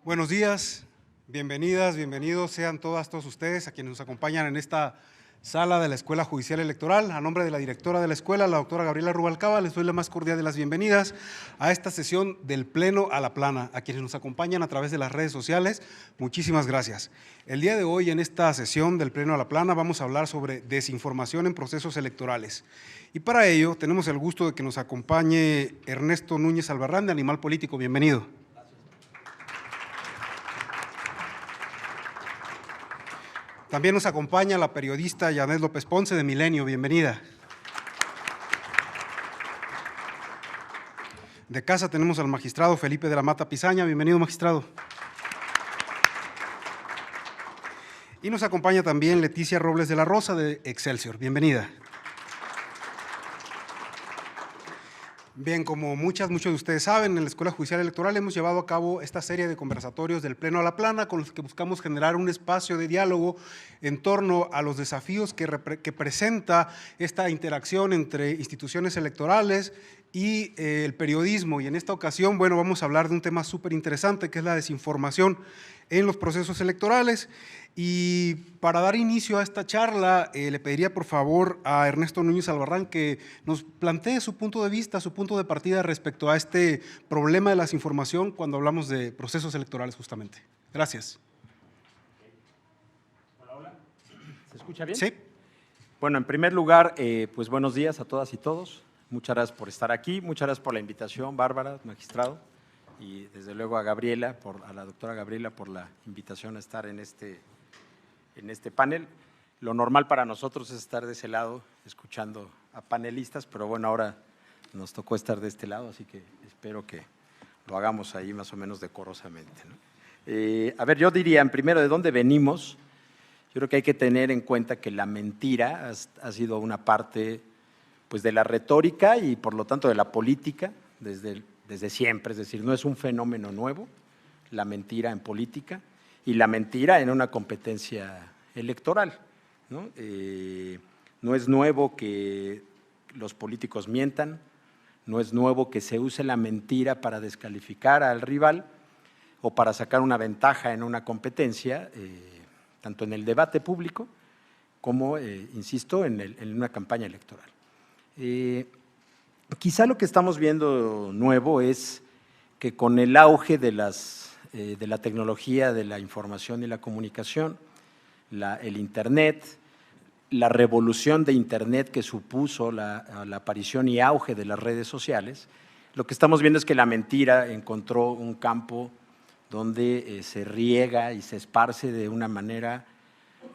Buenos días, bienvenidas, bienvenidos sean todos ustedes a quienes nos acompañan en esta sala de la Escuela Judicial Electoral. A nombre de la directora de la escuela, la doctora Gabriela Rubalcaba, les doy la más cordial de las bienvenidas a esta sesión del Pleno a la Plana. A quienes nos acompañan a través de las redes sociales, muchísimas gracias. El día de hoy, en esta sesión del Pleno a la Plana, vamos a hablar sobre desinformación en procesos electorales. Y para ello, tenemos el gusto de que nos acompañe Ernesto Núñez Albarrán, de Animal Político. Bienvenido. También nos acompaña la periodista Yanet López Ponce, de Milenio. Bienvenida. De casa tenemos al magistrado Felipe de la Mata Pizaña. Bienvenido, magistrado. Y nos acompaña también Leticia Robles de la Rosa, de Excelsior. Bienvenida. Bien, como muchos de ustedes saben, en la Escuela Judicial Electoral hemos llevado a cabo esta serie de conversatorios del Pleno a la Plana, con los que buscamos generar un espacio de diálogo en torno a los desafíos que presenta esta interacción entre instituciones electorales y el periodismo. Y en esta ocasión, bueno, vamos a hablar de un tema súper interesante, que es la desinformación en los procesos electorales. Y para dar inicio a esta charla, le pediría por favor a Ernesto Núñez Albarrán que nos plantee su punto de vista, su punto de partida respecto a este problema de la desinformación cuando hablamos de procesos electorales justamente. Gracias. Hola, hola. ¿Se escucha bien? Sí. Bueno, en primer lugar, pues buenos días a todas y todos. Muchas gracias por estar aquí, muchas gracias por la invitación, Bárbara, magistrado, y desde luego a Gabriela, a la doctora Gabriela, por la invitación a estar en este panel. Lo normal para nosotros es estar de ese lado escuchando a panelistas, pero bueno, ahora nos tocó estar de este lado, así que espero que lo hagamos ahí más o menos decorosamente, ¿no? A ver, yo diría, en primero, ¿de dónde venimos? Yo creo que hay que tener en cuenta que la mentira ha sido una parte pues, de la retórica y por lo tanto de la política desde siempre, es decir, no es un fenómeno nuevo, la mentira en política y la mentira en una competencia electoral, ¿no? No es nuevo que los políticos mientan, no es nuevo que se use la mentira para descalificar al rival o para sacar una ventaja en una competencia, tanto en el debate público como, insisto, en una campaña electoral. Quizá lo que estamos viendo nuevo es que con el auge de la tecnología, de la información y la comunicación, el Internet, la revolución de Internet que supuso la aparición y auge de las redes sociales, lo que estamos viendo es que la mentira encontró un campo donde se riega y se esparce de una manera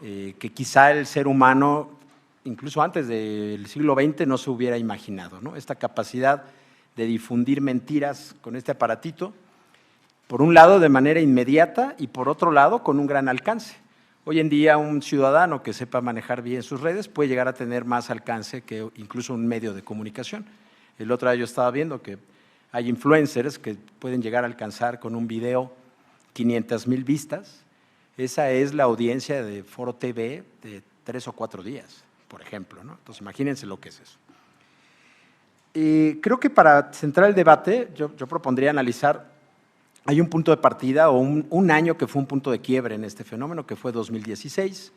que quizá el ser humano, incluso antes del siglo XX, no se hubiera imaginado, ¿no? Esta capacidad de difundir mentiras con este aparatito, por un lado de manera inmediata y por otro lado con un gran alcance. Hoy en día un ciudadano que sepa manejar bien sus redes puede llegar a tener más alcance que incluso un medio de comunicación. El otro día yo estaba viendo que hay influencers que pueden llegar a alcanzar con un video 500,000 vistas. Esa es la audiencia de Foro TV de 3 o 4 días, por ejemplo, ¿no? Entonces imagínense lo que es eso. Creo que para centrar el debate yo propondría analizar. Hay un punto de partida o un año que fue un punto de quiebre en este fenómeno, que fue 2016,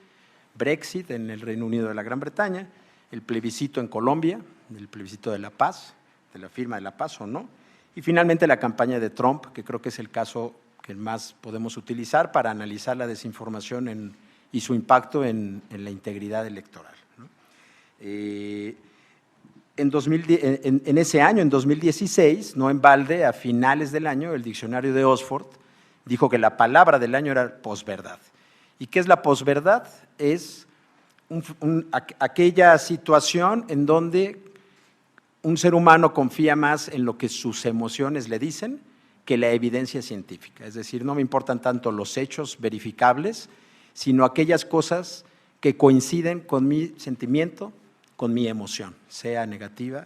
Brexit en el Reino Unido de la Gran Bretaña, el plebiscito en Colombia, el plebiscito de la paz, de la firma de la paz o no, y finalmente la campaña de Trump, que creo que es el caso que más podemos utilizar para analizar la desinformación y su impacto en la integridad electoral, ¿no? En ese año, en 2016, no en balde, a finales del año, el diccionario de Oxford dijo que la palabra del año era posverdad. ¿Y qué es la posverdad? Es aquella situación en donde un ser humano confía más en lo que sus emociones le dicen que la evidencia científica. Es decir, no me importan tanto los hechos verificables, sino aquellas cosas que coinciden con mi sentimiento, con mi emoción, sea negativa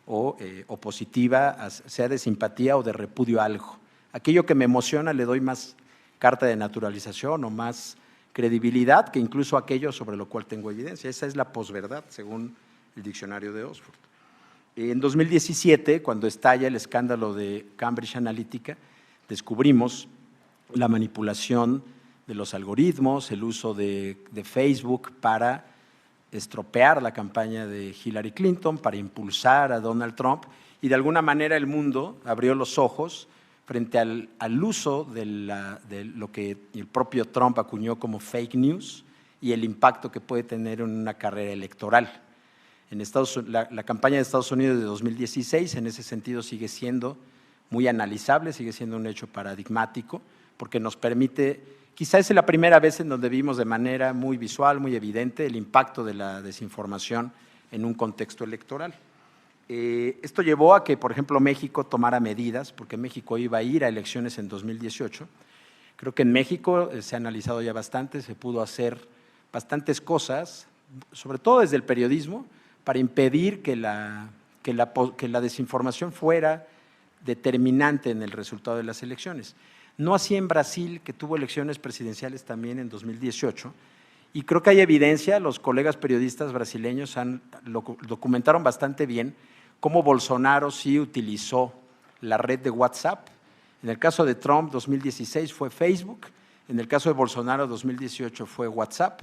o positiva, sea de simpatía o de repudio a algo. Aquello que me emociona le doy más carta de naturalización o más credibilidad que incluso aquello sobre lo cual tengo evidencia. Esa es la posverdad, según el diccionario de Oxford. En 2017, cuando estalla el escándalo de Cambridge Analytica, descubrimos la manipulación de los algoritmos, el uso de Facebook para estropear la campaña de Hillary Clinton, para impulsar a Donald Trump, y de alguna manera el mundo abrió los ojos frente al uso de lo que el propio Trump acuñó como fake news y el impacto que puede tener en una carrera electoral. En la campaña de Estados Unidos de 2016, en ese sentido, sigue siendo muy analizable, sigue siendo un hecho paradigmático, porque nos permite, quizás es la primera vez en donde vimos de manera muy visual, muy evidente, el impacto de la desinformación en un contexto electoral. Esto llevó a que, por ejemplo, México tomara medidas, porque México iba a ir a elecciones en 2018. Creo que en México se ha analizado ya bastante, se pudo hacer bastantes cosas, sobre todo desde el periodismo, para impedir que la desinformación fuera determinante en el resultado de las elecciones. No así en Brasil, que tuvo elecciones presidenciales también en 2018, y creo que hay evidencia, los colegas periodistas brasileños lo documentaron bastante bien, cómo Bolsonaro sí utilizó la red de WhatsApp. En el caso de Trump, 2016 fue Facebook, en el caso de Bolsonaro, 2018 fue WhatsApp,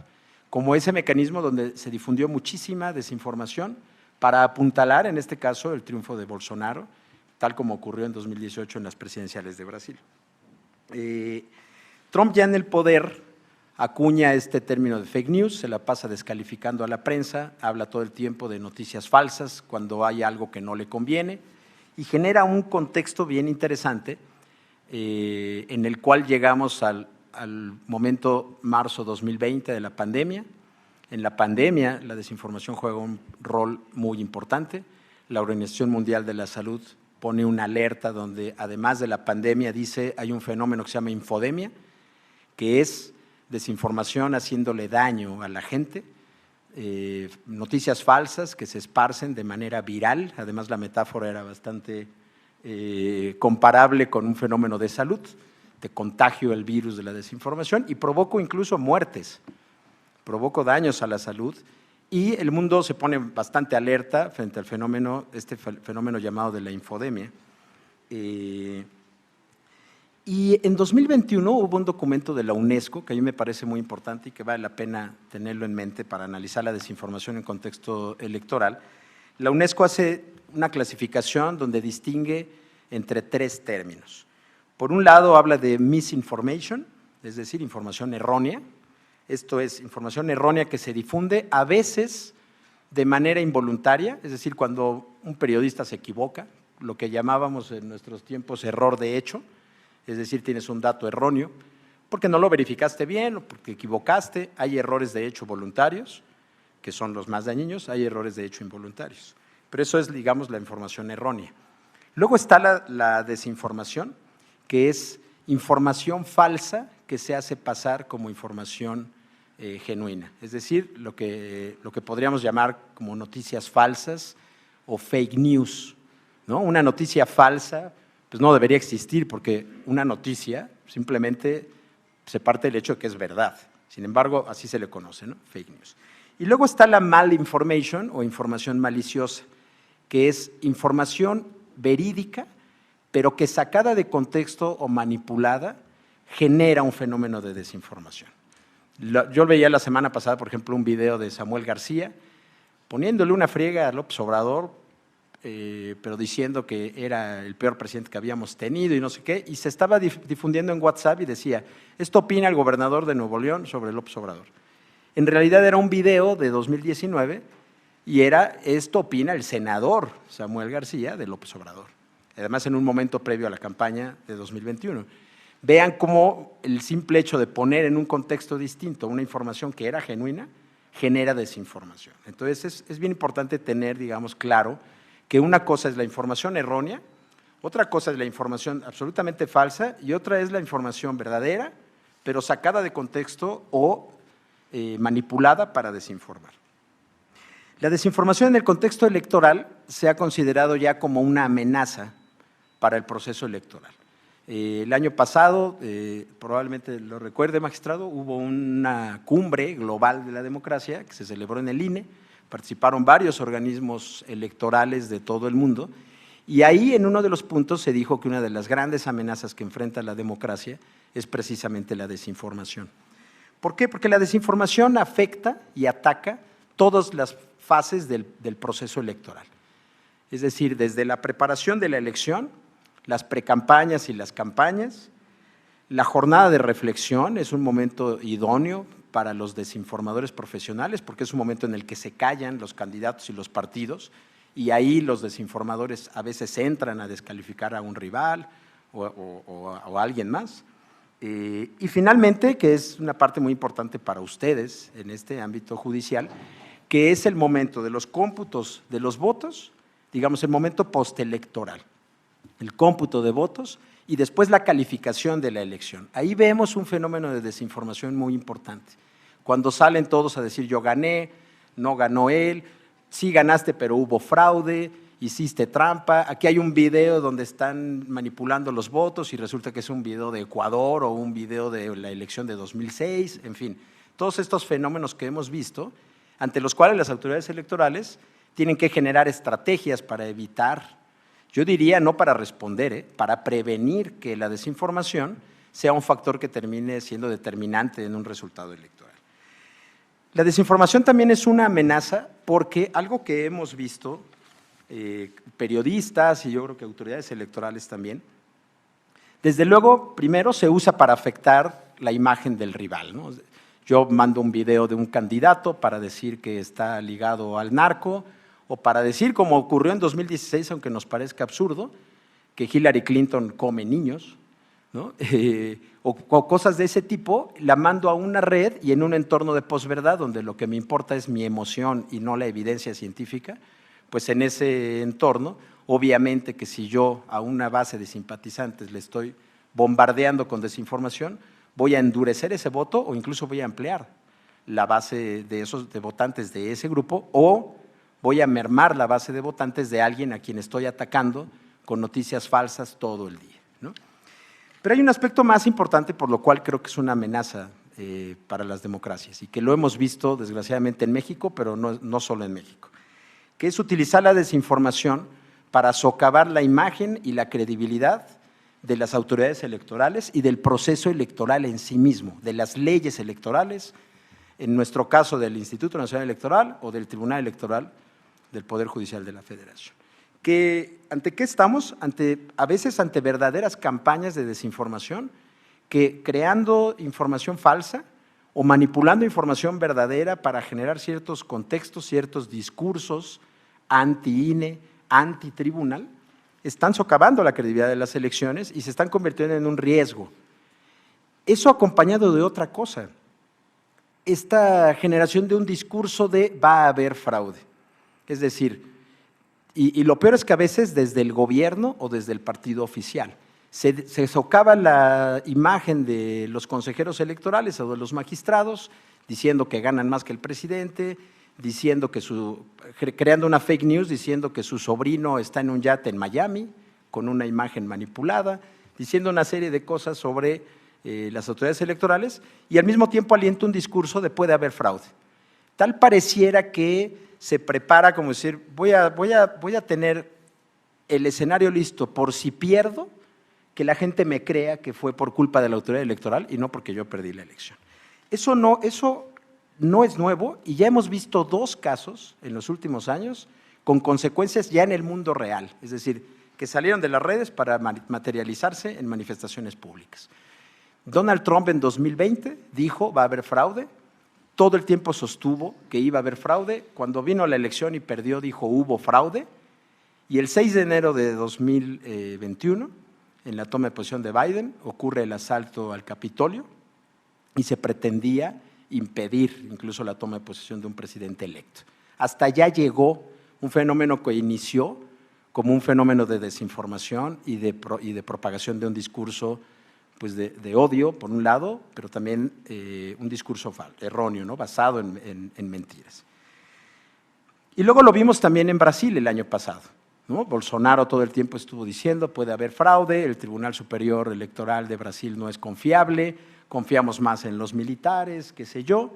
como ese mecanismo donde se difundió muchísima desinformación para apuntalar, en este caso, el triunfo de Bolsonaro, tal como ocurrió en 2018 en las presidenciales de Brasil. Trump ya en el poder acuña este término de fake news, se la pasa descalificando a la prensa, habla todo el tiempo de noticias falsas cuando hay algo que no le conviene y genera un contexto bien interesante en el cual llegamos al momento marzo 2020 de la pandemia. En la pandemia la desinformación juega un rol muy importante. La Organización Mundial de la Salud pone una alerta donde además de la pandemia dice hay un fenómeno que se llama infodemia, que es desinformación haciéndole daño a la gente, noticias falsas que se esparcen de manera viral, además la metáfora era bastante comparable con un fenómeno de salud, te contagio el virus de la desinformación y provoco incluso muertes, provoco daños a la salud y el mundo se pone bastante alerta frente al fenómeno, este fenómeno llamado de la infodemia. Y en 2021 hubo un documento de la UNESCO que a mí me parece muy importante y que vale la pena tenerlo en mente para analizar la desinformación en contexto electoral. La UNESCO hace una clasificación donde distingue entre tres términos. Por un lado habla de misinformation, es decir, información errónea. Esto es información errónea que se difunde a veces de manera involuntaria, es decir, cuando un periodista se equivoca, lo que llamábamos en nuestros tiempos error de hecho, es decir, tienes un dato erróneo, porque no lo verificaste bien o porque equivocaste. Hay errores de hecho voluntarios, que son los más dañinos, hay errores de hecho involuntarios. Pero eso es, digamos, la información errónea. Luego está la desinformación, que es información falsa que se hace pasar como información genuina. Es decir, lo que podríamos llamar como noticias falsas o fake news, ¿no? Una noticia falsa pues no debería existir porque una noticia simplemente se parte del hecho de que es verdad. Sin embargo, así se le conoce, ¿no? Fake news. Y luego está la malinformation o información maliciosa, que es información verídica, pero que sacada de contexto o manipulada genera un fenómeno de desinformación. Yo veía la semana pasada, por ejemplo, un video de Samuel García poniéndole una friega a López Obrador, pero diciendo que era el peor presidente que habíamos tenido y no sé qué, y se estaba difundiendo en WhatsApp y decía, esto opina el gobernador de Nuevo León sobre López Obrador. En realidad era un video de 2019 y era, esto opina el senador Samuel García de López Obrador, además en un momento previo a la campaña de 2021. Vean cómo el simple hecho de poner en un contexto distinto una información que era genuina genera desinformación. Entonces es bien importante tener, digamos, claro que una cosa es la información errónea, otra cosa es la información absolutamente falsa y otra es la información verdadera, pero sacada de contexto o manipulada para desinformar. La desinformación en el contexto electoral se ha considerado ya como una amenaza para el proceso electoral. El año pasado, probablemente lo recuerde, magistrado, hubo una cumbre global de la democracia que se celebró en el INE, participaron varios organismos electorales de todo el mundo y ahí en uno de los puntos se dijo que una de las grandes amenazas que enfrenta la democracia es precisamente la desinformación. ¿Por qué? Porque la desinformación afecta y ataca todas las fases del proceso electoral. Es decir, desde la preparación de la elección, las precampañas y las campañas, la jornada de reflexión es un momento idóneo para los desinformadores profesionales, porque es un momento en el que se callan los candidatos y los partidos, y ahí los desinformadores a veces entran a descalificar a un rival o a alguien más. Y finalmente, que es una parte muy importante para ustedes en este ámbito judicial, que es el momento de los cómputos de los votos, digamos el momento postelectoral, el cómputo de votos y después la calificación de la elección. Ahí vemos un fenómeno de desinformación muy importante. Cuando salen todos a decir yo gané, no ganó él, sí ganaste pero hubo fraude, hiciste trampa, aquí hay un video donde están manipulando los votos y resulta que es un video de Ecuador o un video de la elección de 2006, en fin. Todos estos fenómenos que hemos visto, ante los cuales las autoridades electorales tienen que generar estrategias para evitar, yo diría no para responder, para prevenir que la desinformación sea un factor que termine siendo determinante en un resultado electoral. La desinformación también es una amenaza porque algo que hemos visto, periodistas y yo creo que autoridades electorales también, desde luego, primero se usa para afectar la imagen del rival, ¿no? Yo mando un video de un candidato para decir que está ligado al narco o para decir, como ocurrió en 2016, aunque nos parezca absurdo, que Hillary Clinton come niños, ¿no? O cosas de ese tipo, la mando a una red y en un entorno de posverdad donde lo que me importa es mi emoción y no la evidencia científica, pues en ese entorno, obviamente que si yo a una base de simpatizantes le estoy bombardeando con desinformación, voy a endurecer ese voto o incluso voy a ampliar la base de votantes de ese grupo o voy a mermar la base de votantes de alguien a quien estoy atacando con noticias falsas todo el día, ¿no? Pero hay un aspecto más importante por lo cual creo que es una amenaza para las democracias y que lo hemos visto desgraciadamente en México, pero no solo en México, que es utilizar la desinformación para socavar la imagen y la credibilidad de las autoridades electorales y del proceso electoral en sí mismo, de las leyes electorales, en nuestro caso del Instituto Nacional Electoral o del Tribunal Electoral del Poder Judicial de la Federación. ¿Ante qué estamos? A veces ante verdaderas campañas de desinformación que creando información falsa o manipulando información verdadera para generar ciertos contextos, ciertos discursos anti-INE, anti-tribunal, están socavando la credibilidad de las elecciones y se están convirtiendo en un riesgo. Eso acompañado de otra cosa, esta generación de un discurso de va a haber fraude. Es decir, y lo peor es que a veces desde el gobierno o desde el partido oficial se socava la imagen de los consejeros electorales o de los magistrados diciendo que ganan más que el presidente, diciendo que creando una fake news, diciendo que su sobrino está en un yate en Miami con una imagen manipulada, diciendo una serie de cosas sobre las autoridades electorales y al mismo tiempo alienta un discurso de puede haber fraude. Tal pareciera que se prepara como decir, voy a tener el escenario listo por si pierdo, que la gente me crea que fue por culpa de la autoridad electoral y no porque yo perdí la elección. Eso no es nuevo y ya hemos visto 2 casos en los últimos años con consecuencias ya en el mundo real, es decir, que salieron de las redes para materializarse en manifestaciones públicas. Donald Trump en 2020 dijo va a haber fraude, todo el tiempo sostuvo que iba a haber fraude, cuando vino la elección y perdió dijo hubo fraude y el 6 de enero de 2021, en la toma de posición de Biden, ocurre el asalto al Capitolio y se pretendía impedir incluso la toma de posesión de un presidente electo. Hasta allá llegó un fenómeno que inició como un fenómeno de desinformación y de propagación de un discurso pues de odio, por un lado, pero también un discurso erróneo, ¿no? Basado en mentiras. Y luego lo vimos también en Brasil el año pasado, ¿no? Bolsonaro todo el tiempo estuvo diciendo puede haber fraude, el Tribunal Superior Electoral de Brasil no es confiable, confiamos más en los militares, qué sé yo.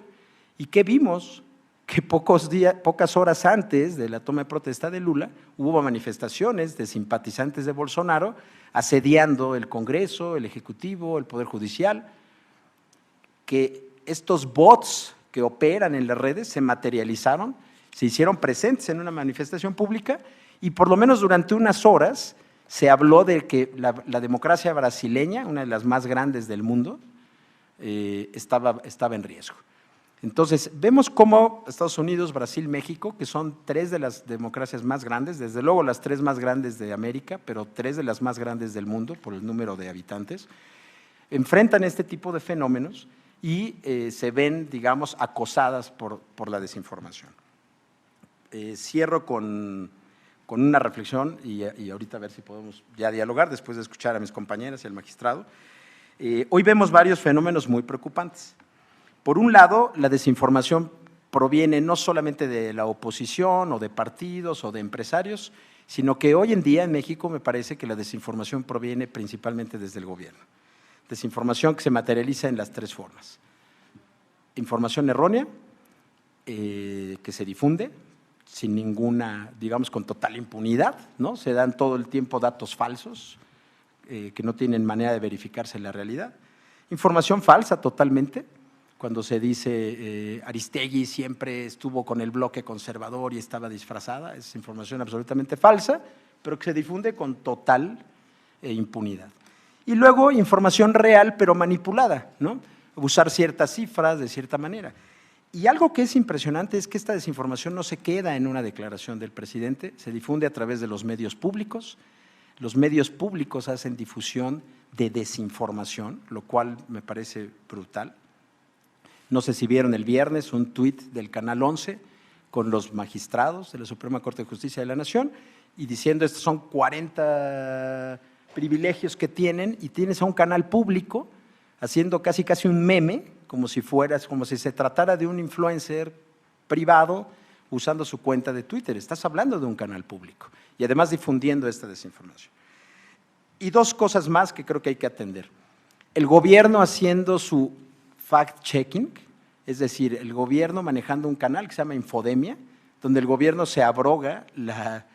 ¿Y qué vimos? que pocas horas antes de la toma de protesta de Lula hubo manifestaciones de simpatizantes de Bolsonaro asediando el Congreso, el Ejecutivo, el Poder Judicial, que estos bots que operan en las redes se materializaron, se hicieron presentes en una manifestación pública y por lo menos durante unas horas se habló de que la democracia brasileña, una de las más grandes del mundo, estaba en riesgo. Entonces, vemos cómo Estados Unidos, Brasil, México, que son tres de las democracias más grandes, desde luego las tres más grandes de América, pero tres de las más grandes del mundo por el número de habitantes, enfrentan este tipo de fenómenos y se ven, digamos, acosadas por la desinformación. Cierro con una reflexión y ahorita a ver si podemos ya dialogar después de escuchar a mis compañeras y al magistrado. Hoy vemos varios fenómenos muy preocupantes. Por un lado, la desinformación proviene no solamente de la oposición o de partidos o de empresarios, sino que hoy en día en México me parece que la desinformación proviene principalmente desde el gobierno. Desinformación que se materializa en las tres formas. Información errónea, que se difunde sin ninguna, digamos, con total impunidad, ¿no? Se dan todo el tiempo datos falsos que no tienen manera de verificarse en la realidad. Información falsa totalmente, cuando se dice Aristegui siempre estuvo con el bloque conservador y estaba disfrazada, es información absolutamente falsa, pero que se difunde con total impunidad. Y luego información real, pero manipulada, ¿no? Usar ciertas cifras de cierta manera. Y algo que es impresionante es que esta desinformación no se queda en una declaración del presidente, se difunde a través de los medios públicos. Los medios públicos hacen difusión de desinformación, lo cual me parece brutal. No sé si vieron el viernes un tuit del Canal 11 con los magistrados de la Suprema Corte de Justicia de la Nación y diciendo estos son 40 privilegios que tienen y tienes a un canal público haciendo casi un meme, como si se tratara de un influencer privado usando su cuenta de Twitter. Estás hablando de un canal público y además difundiendo esta desinformación. Y dos cosas más que creo que hay que atender. El gobierno haciendo su fact-checking, es decir, el gobierno manejando un canal que se llama Infodemia, donde el gobierno se abroga la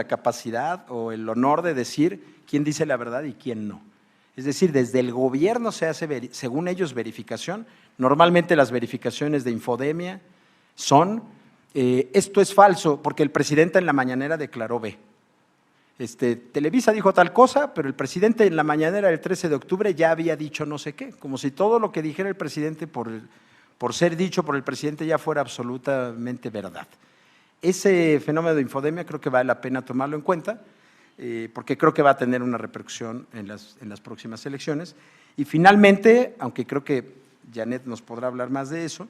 capacidad o el honor de decir quién dice la verdad y quién no. Es decir, desde el gobierno se hace, según ellos, verificación. Normalmente las verificaciones de Infodemia son, esto es falso, porque el presidente en la mañanera declaró B. Televisa dijo tal cosa, pero el presidente en la mañanera del 13 de octubre ya había dicho no sé qué, como si todo lo que dijera el presidente por ser dicho por el presidente ya fuera absolutamente verdad. Ese fenómeno de Infodemia creo que vale la pena tomarlo en cuenta, porque creo que va a tener una repercusión en las próximas elecciones. Y finalmente, aunque creo que Janet nos podrá hablar más de eso,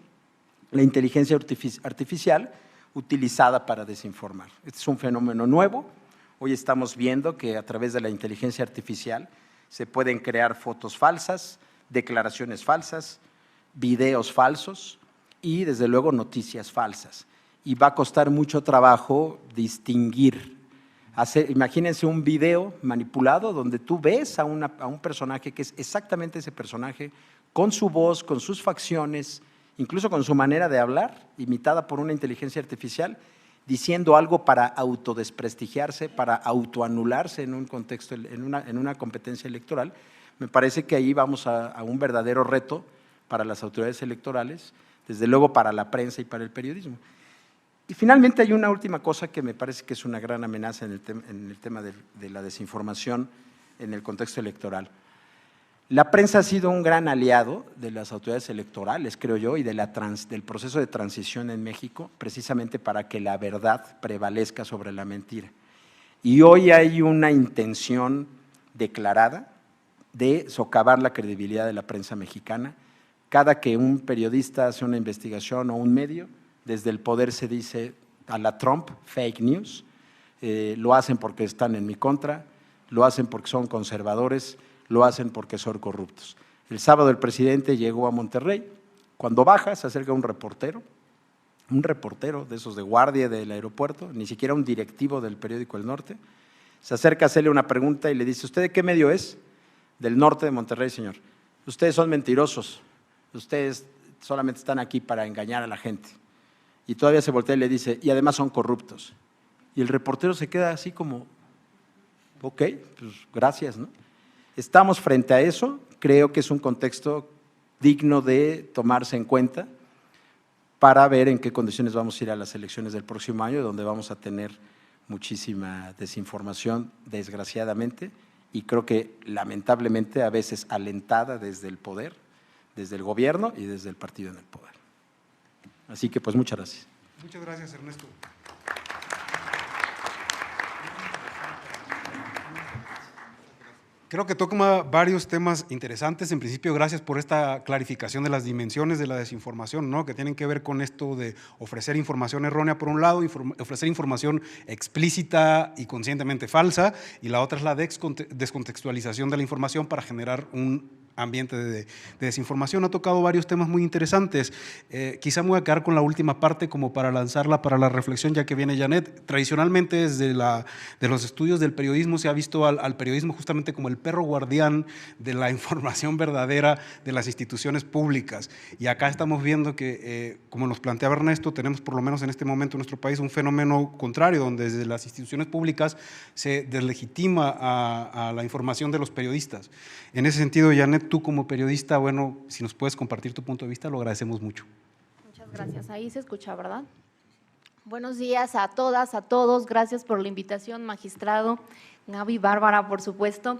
la inteligencia artificial utilizada para desinformar. Este es un fenómeno nuevo. Hoy estamos viendo que a través de la inteligencia artificial se pueden crear fotos falsas, declaraciones falsas, videos falsos y, desde luego, noticias falsas. Y va a costar mucho trabajo distinguir. Imagínense un video manipulado donde tú ves a un personaje que es exactamente ese personaje, con su voz, con sus facciones, incluso con su manera de hablar, imitada por una inteligencia artificial, diciendo algo para autodesprestigiarse, para autoanularse en un contexto, en una competencia electoral. Me parece que ahí vamos a un verdadero reto para las autoridades electorales, desde luego para la prensa y para el periodismo. Y finalmente hay una última cosa que me parece que es una gran amenaza en el tema de la desinformación en el contexto electoral. La prensa ha sido un gran aliado de las autoridades electorales, creo yo, y del proceso de transición en México, precisamente para que la verdad prevalezca sobre la mentira. Y hoy hay una intención declarada de socavar la credibilidad de la prensa mexicana. Cada que un periodista hace una investigación o un medio, desde el poder se dice a la Trump, fake news, lo hacen porque están en mi contra, lo hacen porque son conservadores, lo hacen porque son corruptos. El sábado el presidente llegó a Monterrey, cuando baja se acerca un reportero de esos de guardia del aeropuerto, ni siquiera un directivo del periódico El Norte, se acerca a hacerle una pregunta y le dice, ¿usted de qué medio es? Del norte de Monterrey, señor. Ustedes son mentirosos, ustedes solamente están aquí para engañar a la gente. y todavía se voltea y le dice, y además son corruptos. Y el reportero se queda así como, ok, pues gracias, ¿no? Estamos frente a eso, creo que es un contexto digno de tomarse en cuenta para ver en qué condiciones vamos a ir a las elecciones del próximo año, donde vamos a tener muchísima desinformación, desgraciadamente, y creo que lamentablemente a veces alentada desde el poder, desde el gobierno y desde el partido en el poder. Así que pues muchas gracias. Muchas gracias, Ernesto. Creo que toca varios temas interesantes. En principio, gracias por esta clarificación de las dimensiones de la desinformación, ¿no? Que tienen que ver con esto de ofrecer información errónea por un lado, y ofrecer información explícita y conscientemente falsa, y la otra es la descontextualización de la información para generar un ambiente de desinformación. Ha tocado varios temas muy interesantes. Quizá me voy a quedar con la última parte como para lanzarla para la reflexión, ya que viene Janet. Tradicionalmente, desde de los estudios del periodismo, se ha visto al periodismo justamente como el perro guardián de la información verdadera de las instituciones públicas. Y acá estamos viendo que, como nos planteaba Ernesto, tenemos por lo menos en este momento en nuestro país un fenómeno contrario, donde desde las instituciones públicas se deslegitima a la información de los periodistas. En ese sentido, Janet, tú como periodista, bueno, si nos puedes compartir tu punto de vista, lo agradecemos mucho. Muchas gracias. Ahí se escucha, ¿verdad? Buenos días a todas, a todos. Gracias por la invitación, magistrado, Gaby, Bárbara, por supuesto.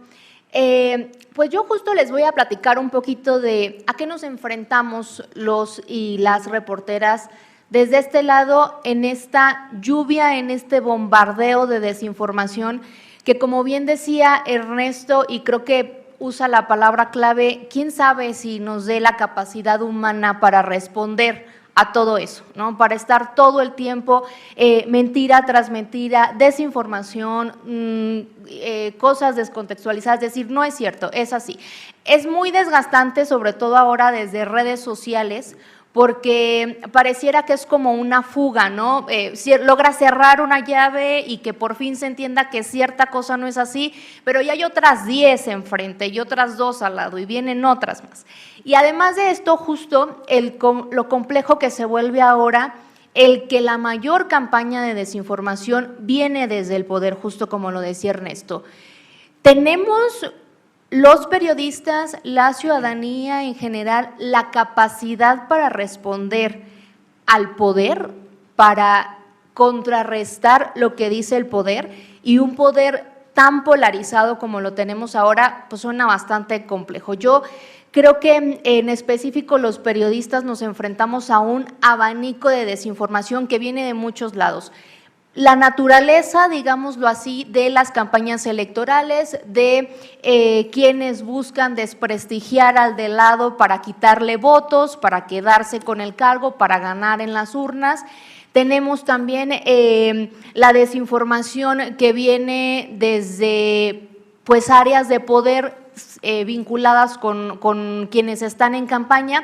Pues yo justo les voy a platicar un poquito de a qué nos enfrentamos los y las reporteras desde este lado en esta lluvia, en este bombardeo de desinformación que, como bien decía Ernesto, y creo que usa la palabra clave, quién sabe si nos dé la capacidad humana para responder a todo eso, ¿no? Para estar todo el tiempo mentira tras mentira, desinformación, cosas descontextualizadas, es decir, no es cierto, es así. Es muy desgastante, sobre todo ahora desde redes sociales, porque pareciera que es como una fuga, ¿no? Logra cerrar una llave y que por fin se entienda que cierta cosa no es así, pero ya hay otras 10 enfrente y otras 2 al lado y vienen otras más. Y además de esto, justo lo complejo que se vuelve ahora, el que la mayor campaña de desinformación viene desde el poder, justo como lo decía Ernesto. Tenemos los periodistas, la ciudadanía en general, la capacidad para responder al poder, para contrarrestar lo que dice el poder, y un poder tan polarizado como lo tenemos ahora, pues suena bastante complejo. Yo creo que en específico los periodistas nos enfrentamos a un abanico de desinformación que viene de muchos lados. La naturaleza, digámoslo así, de las campañas electorales, de quienes buscan desprestigiar al de lado para quitarle votos, para quedarse con el cargo, para ganar en las urnas. Tenemos también la desinformación que viene desde pues, áreas de poder vinculadas con quienes están en campaña,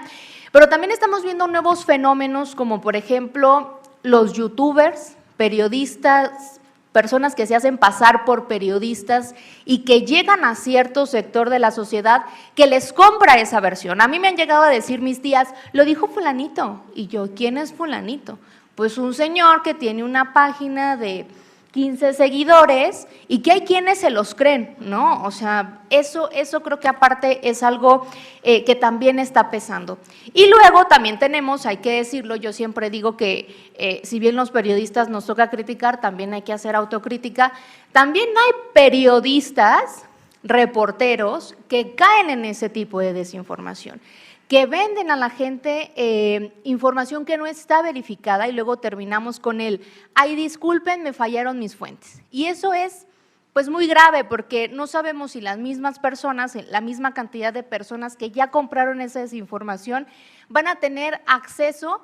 pero también estamos viendo nuevos fenómenos como, por ejemplo, los youtubers, periodistas, personas que se hacen pasar por periodistas y que llegan a cierto sector de la sociedad que les compra esa versión. A mí me han llegado a decir mis tías, lo dijo fulanito, y yo, ¿quién es fulanito? Pues un señor que tiene una página de 15 seguidores y que hay quienes se los creen, ¿no? O sea, eso creo que aparte es algo que también está pesando. Y luego también tenemos, hay que decirlo, yo siempre digo que si bien los periodistas nos toca criticar, también hay que hacer autocrítica. También hay periodistas, reporteros, que caen en ese tipo de desinformación, que venden a la gente información que no está verificada y luego terminamos con el, ay, disculpen, me fallaron mis fuentes. Y eso es pues muy grave porque no sabemos si las mismas personas, la misma cantidad de personas que ya compraron esa desinformación van a tener acceso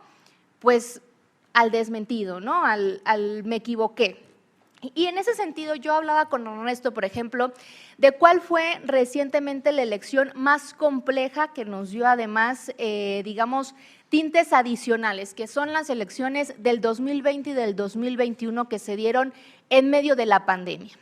pues al desmentido, ¿no? Al me equivoqué. Y en ese sentido yo hablaba con Ernesto, por ejemplo, de cuál fue recientemente la elección más compleja que nos dio además, digamos, tintes adicionales, que son las elecciones del 2020 y del 2021 que se dieron en medio de la pandemia.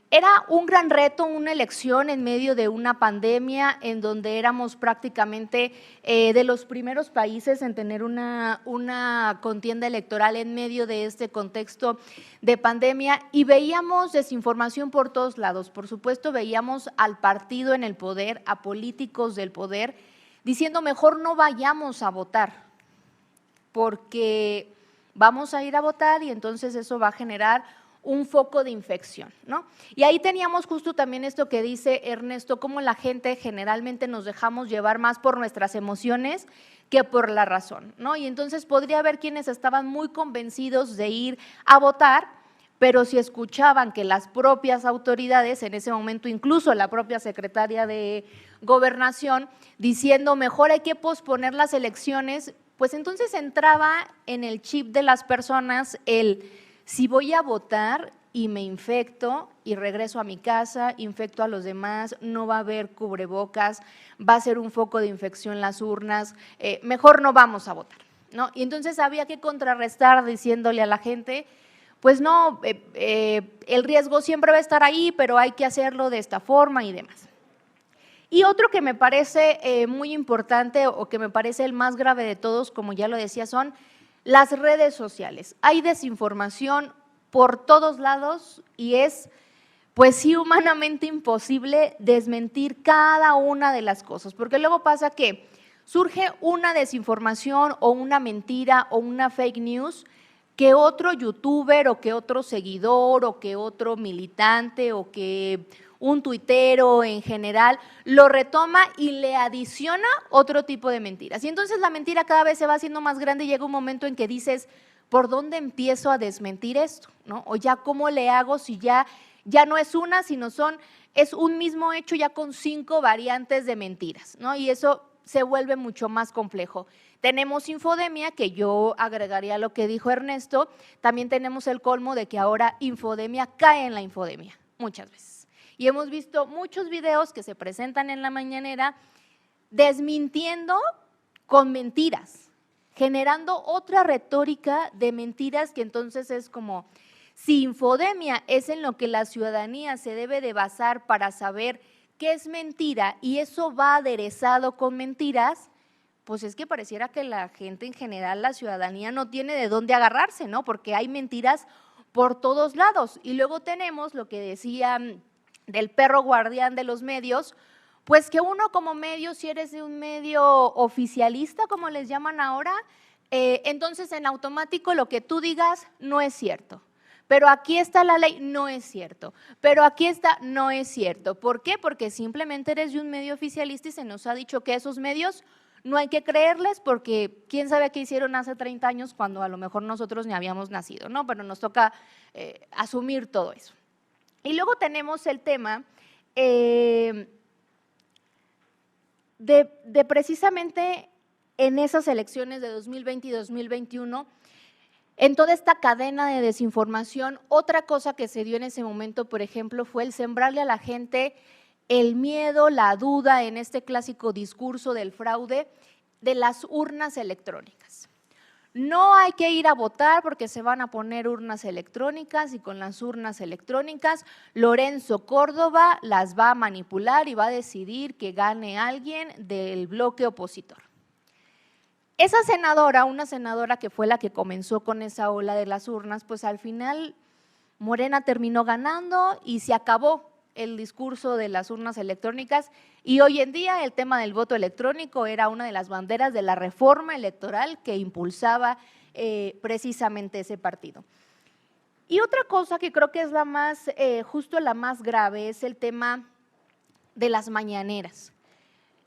Era un gran reto, una elección en medio de una pandemia en donde éramos prácticamente de los primeros países en tener una contienda electoral en medio de este contexto de pandemia y veíamos desinformación por todos lados. Por supuesto, veíamos al partido en el poder, a políticos del poder, diciendo mejor no vayamos a votar porque vamos a ir a votar y entonces eso va a generar un foco de infección, ¿no? Y ahí teníamos justo también esto que dice Ernesto, cómo la gente generalmente nos dejamos llevar más por nuestras emociones que por la razón, ¿no? Y entonces podría haber quienes estaban muy convencidos de ir a votar, pero si escuchaban que las propias autoridades, en ese momento incluso la propia secretaria de Gobernación, diciendo mejor hay que posponer las elecciones, pues entonces entraba en el chip de las personas el si voy a votar y me infecto y regreso a mi casa, infecto a los demás, no va a haber cubrebocas, va a ser un foco de infección en las urnas, mejor no vamos a votar, ¿no? Y entonces había que contrarrestar diciéndole a la gente, pues no, el riesgo siempre va a estar ahí, pero hay que hacerlo de esta forma y demás. Y otro que me parece muy importante o que me parece el más grave de todos, como ya lo decía, son las redes sociales. Hay desinformación por todos lados y es, pues sí, humanamente imposible desmentir cada una de las cosas, porque luego pasa que surge una desinformación o una mentira o una fake news que otro youtuber o que otro seguidor o que otro militante o que un tuitero en general lo retoma y le adiciona otro tipo de mentiras. Y entonces la mentira cada vez se va haciendo más grande y llega un momento en que dices, ¿por dónde empiezo a desmentir esto? ¿No? O ya, ¿cómo le hago si ya no es una, sino es un mismo hecho ya con 5 variantes de mentiras, ¿no? Y eso se vuelve mucho más complejo. Tenemos infodemia, que yo agregaría lo que dijo Ernesto, también tenemos el colmo de que ahora infodemia cae en la infodemia, muchas veces. Y hemos visto muchos videos que se presentan en la mañanera desmintiendo con mentiras, generando otra retórica de mentiras que entonces es como, si infodemia es en lo que la ciudadanía se debe de basar para saber qué es mentira y eso va aderezado con mentiras, pues es que pareciera que la gente en general, la ciudadanía no tiene de dónde agarrarse, ¿no? Porque hay mentiras por todos lados. Y luego tenemos lo que decía del perro guardián de los medios, pues que uno como medio, si eres de un medio oficialista, como les llaman ahora, entonces en automático lo que tú digas no es cierto. Pero aquí está la ley, no es cierto. Pero aquí está, no es cierto. ¿Por qué? Porque simplemente eres de un medio oficialista y se nos ha dicho que esos medios no hay que creerles porque quién sabe qué hicieron hace 30 años cuando a lo mejor nosotros ni habíamos nacido, ¿no? Pero nos toca asumir todo eso. Y luego tenemos el tema de precisamente en esas elecciones de 2020 y 2021, en toda esta cadena de desinformación, otra cosa que se dio en ese momento, por ejemplo, fue el sembrarle a la gente el miedo, la duda en este clásico discurso del fraude de las urnas electrónicas. No hay que ir a votar porque se van a poner urnas electrónicas y con las urnas electrónicas Lorenzo Córdoba las va a manipular y va a decidir que gane alguien del bloque opositor. Esa senadora, una senadora que fue la que comenzó con esa ola de las urnas, pues al final Morena terminó ganando y se acabó el discurso de las urnas electrónicas y hoy en día el tema del voto electrónico era una de las banderas de la reforma electoral que impulsaba precisamente ese partido. Y otra cosa que creo que es la más, justo la más grave, es el tema de las mañaneras.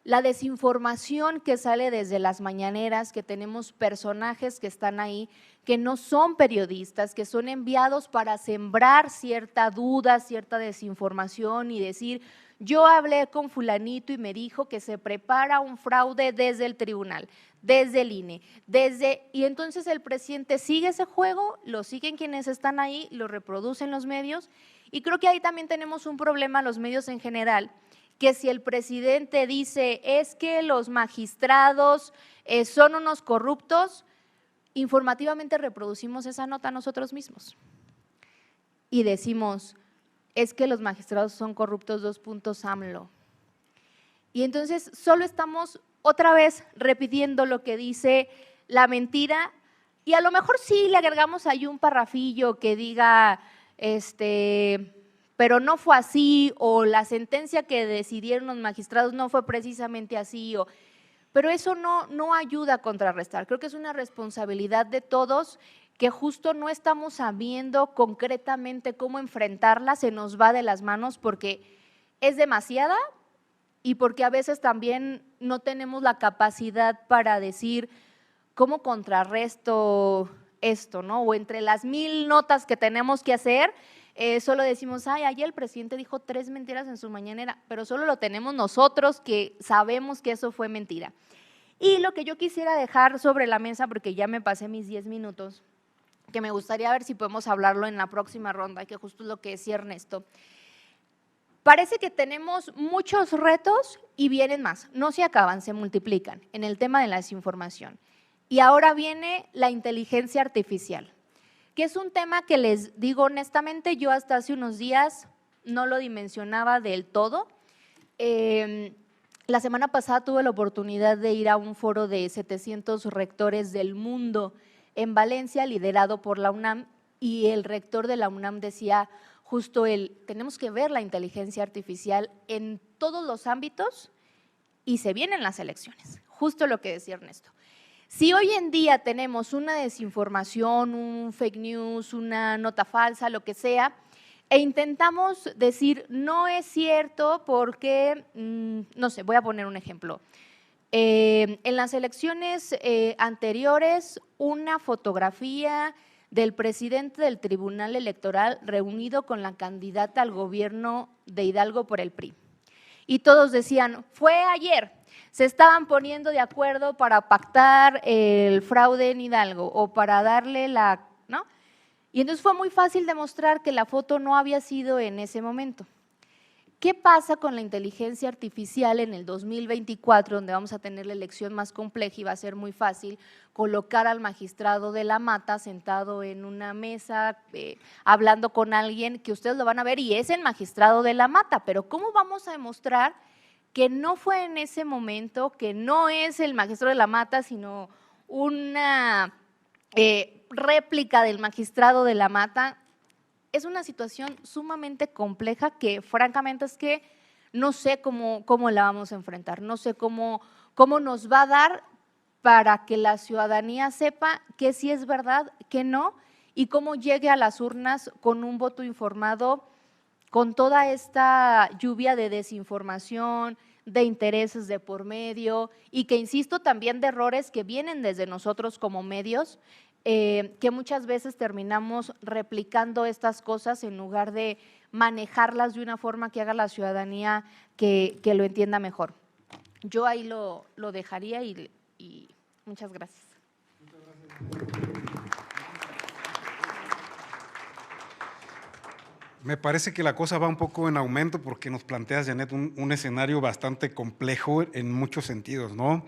La desinformación que sale desde las mañaneras, que tenemos personajes que están ahí, que no son periodistas, que son enviados para sembrar cierta duda, cierta desinformación y decir, yo hablé con fulanito y me dijo que se prepara un fraude desde el tribunal, desde el INE, y entonces el presidente sigue ese juego, lo siguen quienes están ahí, lo reproducen los medios y creo que ahí también tenemos un problema los medios en general, que si el presidente dice es que los magistrados son unos corruptos, informativamente reproducimos esa nota nosotros mismos y decimos, es que los magistrados son corruptos, AMLO. Y entonces solo estamos otra vez repitiendo lo que dice la mentira, y a lo mejor sí le agregamos ahí un parrafillo que diga, pero no fue así, o la sentencia que decidieron los magistrados no fue precisamente así, pero eso no ayuda a contrarrestar. Creo que es una responsabilidad de todos que justo no estamos sabiendo concretamente cómo enfrentarla, se nos va de las manos porque es demasiada y porque a veces también no tenemos la capacidad para decir cómo contrarresto esto, ¿no? O entre las 1000 notas que tenemos que hacer, solo decimos, ay, ayer el presidente dijo 3 mentiras en su mañanera, pero solo lo tenemos nosotros que sabemos que eso fue mentira. Y lo que yo quisiera dejar sobre la mesa, porque ya me pasé mis 10 minutos, que me gustaría ver si podemos hablarlo en la próxima ronda, que justo es lo que decía Ernesto. Parece que tenemos muchos retos y vienen más, no se acaban, se multiplican en el tema de la desinformación. Y ahora viene la inteligencia artificial, que es un tema que les digo honestamente, yo hasta hace unos días no lo dimensionaba del todo. La semana pasada tuve la oportunidad de ir a un foro de 700 rectores del mundo en Valencia, liderado por la UNAM, y el rector de la UNAM decía justo tenemos que ver la inteligencia artificial en todos los ámbitos y se vienen las elecciones, justo lo que decía Ernesto. Si hoy en día tenemos una desinformación, un fake news, una nota falsa, lo que sea, e intentamos decir no es cierto porque, no sé, voy a poner un ejemplo. En las elecciones anteriores, una fotografía del presidente del Tribunal Electoral reunido con la candidata al gobierno de Hidalgo por el PRI. Y todos decían, fue ayer, se estaban poniendo de acuerdo para pactar el fraude en Hidalgo o para darle ¿no? Y entonces fue muy fácil demostrar que la foto no había sido en ese momento. ¿Qué pasa con la inteligencia artificial en el 2024, donde vamos a tener la elección más compleja y va a ser muy fácil colocar al magistrado de la Mata sentado en una mesa, hablando con alguien que ustedes lo van a ver y es el magistrado de la Mata? Pero ¿cómo vamos a demostrar que no fue en ese momento, que no es el magistrado de la Mata, sino una réplica del magistrado de la Mata? Es una situación sumamente compleja que francamente es que no sé cómo la vamos a enfrentar, no sé cómo nos va a dar para que la ciudadanía sepa que sí es verdad, que no, y cómo llegue a las urnas con un voto informado, con toda esta lluvia de desinformación, de intereses de por medio y que, insisto, también de errores que vienen desde nosotros como medios, que muchas veces terminamos replicando estas cosas en lugar de manejarlas de una forma que haga la ciudadanía que lo entienda mejor. Yo ahí lo dejaría y muchas gracias. Me parece que la cosa va un poco en aumento porque nos planteas, Janet, un escenario bastante complejo en muchos sentidos, ¿no?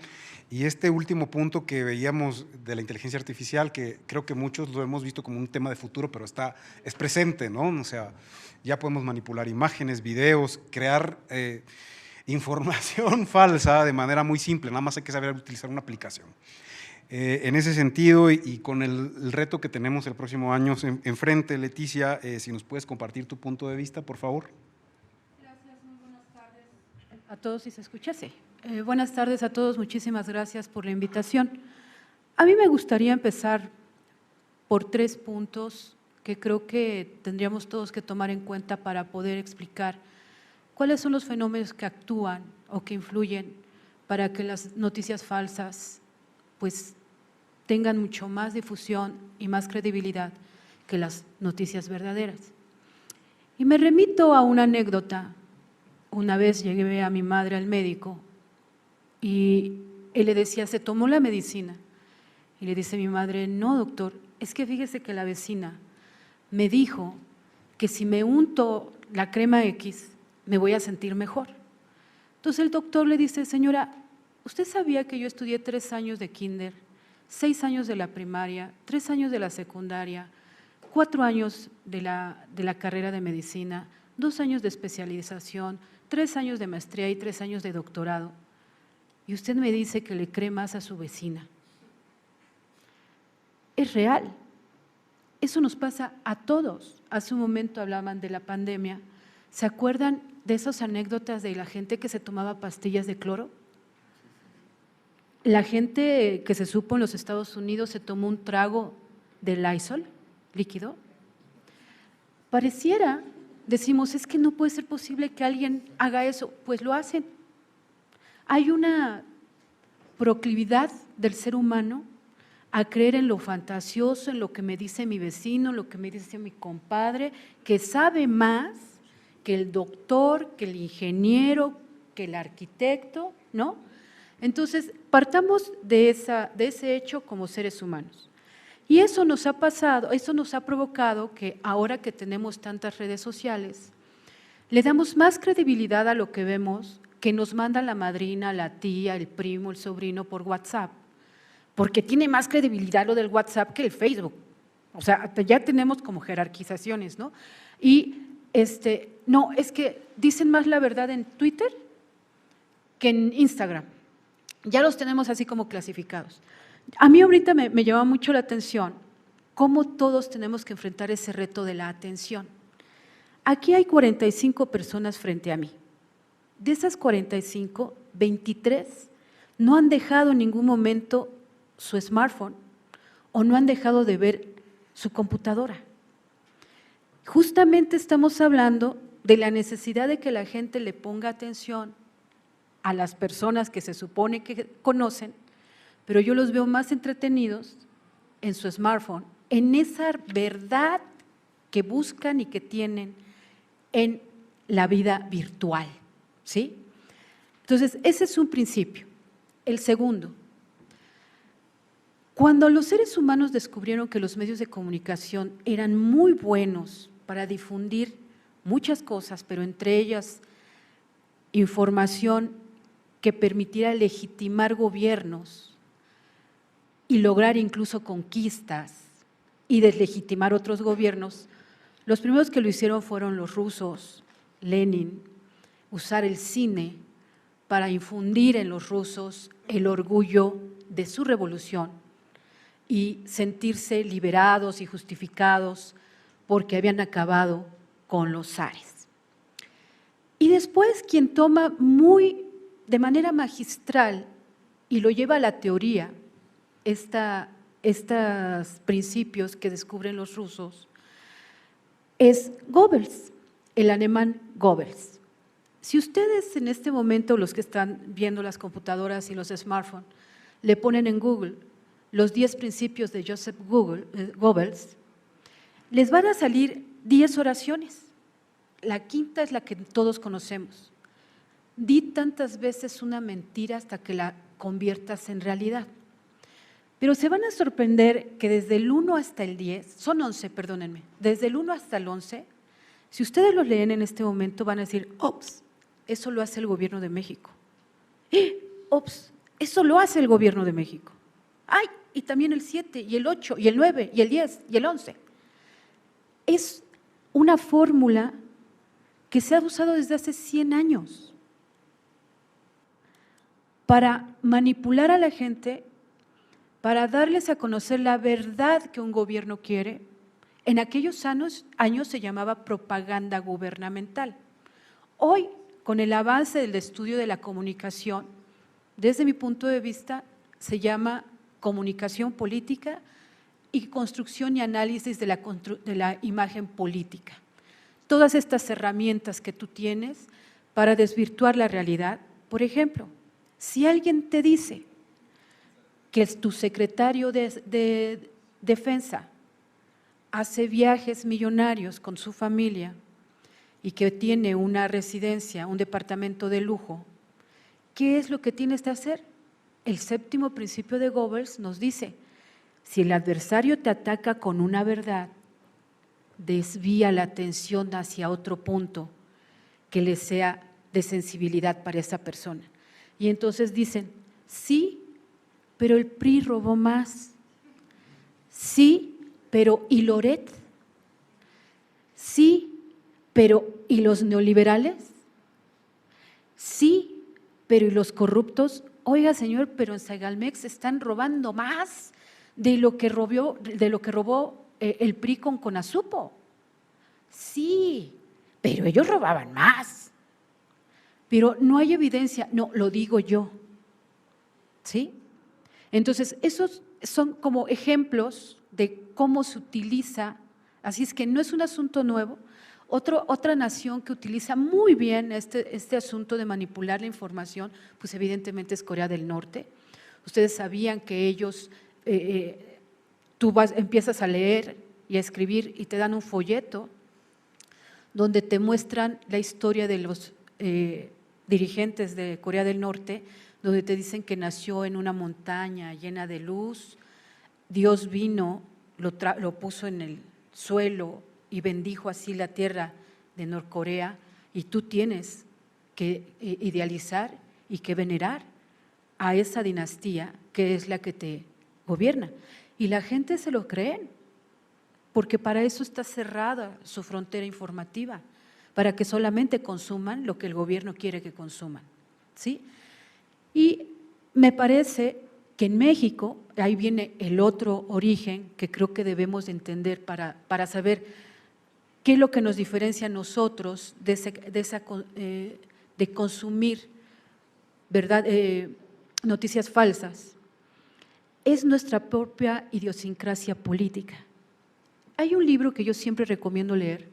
Y este último punto que veíamos de la inteligencia artificial, que creo que muchos lo hemos visto como un tema de futuro, pero es presente, ¿no? O sea, ya podemos manipular imágenes, videos, crear información falsa de manera muy simple, nada más hay que saber utilizar una aplicación. En ese sentido y con el reto que tenemos el próximo año enfrente, Leticia, si nos puedes compartir tu punto de vista, por favor. Gracias, muy buenas tardes a todos, si se escucha, sí. Buenas tardes a todos, muchísimas gracias por la invitación. A mí me gustaría empezar por 3 puntos que creo que tendríamos todos que tomar en cuenta para poder explicar cuáles son los fenómenos que actúan o que influyen para que las noticias falsas pues tengan mucho más difusión y más credibilidad que las noticias verdaderas. Y me remito a una anécdota. Una vez llegué a mi madre al médico y él le decía, ¿se tomó la medicina? Y le dice mi madre, no, doctor, es que fíjese que la vecina me dijo que si me unto la crema X me voy a sentir mejor. Entonces el doctor le dice, señora, ¿usted sabía que yo estudié 3 años de kinder, 6 años de la primaria, 3 años de la secundaria, 4 años de la carrera de medicina, 2 años de especialización, 3 años de maestría y 3 años de doctorado, y usted me dice que le cree más a su vecina. Es real. Eso nos pasa a todos. Hace un momento hablaban de la pandemia. ¿Se acuerdan de esas anécdotas de la gente que se tomaba pastillas de cloro? La gente que se supo en los Estados Unidos se tomó un trago de Lysol, líquido. Pareciera, decimos, es que no puede ser posible que alguien haga eso. Pues lo hacen. Hay una proclividad del ser humano a creer en lo fantasioso, en lo que me dice mi vecino, lo que me dice mi compadre, que sabe más que el doctor, que el ingeniero, que el arquitecto, ¿no? Entonces, partamos de ese hecho como seres humanos. Y eso nos ha pasado, eso nos ha provocado que ahora que tenemos tantas redes sociales, le damos más credibilidad a lo que vemos que nos manda la madrina, la tía, el primo, el sobrino por WhatsApp, porque tiene más credibilidad lo del WhatsApp que el Facebook. O sea, ya tenemos como jerarquizaciones, ¿no? Y no, es que dicen más la verdad en Twitter que en Instagram. Ya los tenemos así como clasificados. A mí ahorita me llama mucho la atención cómo todos tenemos que enfrentar ese reto de la atención. Aquí hay 45 personas frente a mí. De esas 45, 23 no han dejado en ningún momento su smartphone o no han dejado de ver su computadora. Justamente estamos hablando de la necesidad de que la gente le ponga atención a las personas que se supone que conocen, pero yo los veo más entretenidos en su smartphone, en esa verdad que buscan y que tienen en la vida virtual, ¿sí? Entonces, ese es un principio. El segundo, cuando los seres humanos descubrieron que los medios de comunicación eran muy buenos para difundir muchas cosas, pero entre ellas información que permitiera legitimar gobiernos y lograr incluso conquistas y deslegitimar otros gobiernos, los primeros que lo hicieron fueron los rusos, Lenin, usar el cine para infundir en los rusos el orgullo de su revolución y sentirse liberados y justificados porque habían acabado con los zares. Y después quien toma de manera magistral y lo lleva a la teoría, estos principios que descubren los rusos, es Goebbels, el alemán Goebbels. Si ustedes en este momento, los que están viendo las computadoras y los smartphones, le ponen en Google los 10 principios de Joseph Goebbels, les van a salir 10 oraciones. La quinta es la que todos conocemos. Di tantas veces una mentira hasta que la conviertas en realidad. Pero se van a sorprender que desde el 1 hasta el 10, son 11, perdónenme, desde el 1 hasta el 11, si ustedes los leen en este momento van a decir, ops, eso lo hace el gobierno de México. Ops, eso lo hace el gobierno de México. Ay, y también el 7, y el 8, y el 9, y el 10, y el 11. Es una fórmula que se ha usado desde hace 100 años para manipular a la gente, para darles a conocer la verdad que un gobierno quiere. En aquellos años se llamaba propaganda gubernamental. Hoy, con el avance del estudio de la comunicación, desde mi punto de vista, se llama comunicación política y construcción y análisis de la imagen política. Todas estas herramientas que tú tienes para desvirtuar la realidad. Por ejemplo, si alguien te dice que tu secretario de Defensa hace viajes millonarios con su familia y que tiene una residencia, un departamento de lujo, ¿qué es lo que tienes que hacer? El 7º principio de Goebbels nos dice, si el adversario te ataca con una verdad, desvía la atención hacia otro punto que le sea de sensibilidad para esa persona. Y entonces dicen, sí, pero el PRI robó más. Sí, pero ¿y Loret? Sí, Pero, ¿y los neoliberales? Sí, pero ¿y los corruptos? Oiga, señor, pero en Segalmex están robando más de lo que robó el PRI con Conasupo. Sí, pero ellos robaban más. Pero no hay evidencia, no, lo digo yo. ¿Sí? Entonces, esos son como ejemplos de cómo se utiliza, así es que no es un asunto nuevo. Otra nación que utiliza muy bien este asunto de manipular la información, pues evidentemente es Corea del Norte. Ustedes sabían que ellos, empiezas a leer y a escribir y te dan un folleto donde te muestran la historia de los dirigentes de Corea del Norte, donde te dicen que nació en una montaña llena de luz, Dios vino, lo puso en el suelo y bendijo así la tierra de Norcorea, y tú tienes que idealizar y que venerar a esa dinastía que es la que te gobierna. Y la gente se lo cree, porque para eso está cerrada su frontera informativa, para que solamente consuman lo que el gobierno quiere que consuman, ¿sí? Y me parece que en México, ahí viene el otro origen que creo que debemos de entender para saber qué es lo que nos diferencia a nosotros de consumir, ¿verdad? Noticias falsas. Es nuestra propia idiosincrasia política. Hay un libro que yo siempre recomiendo leer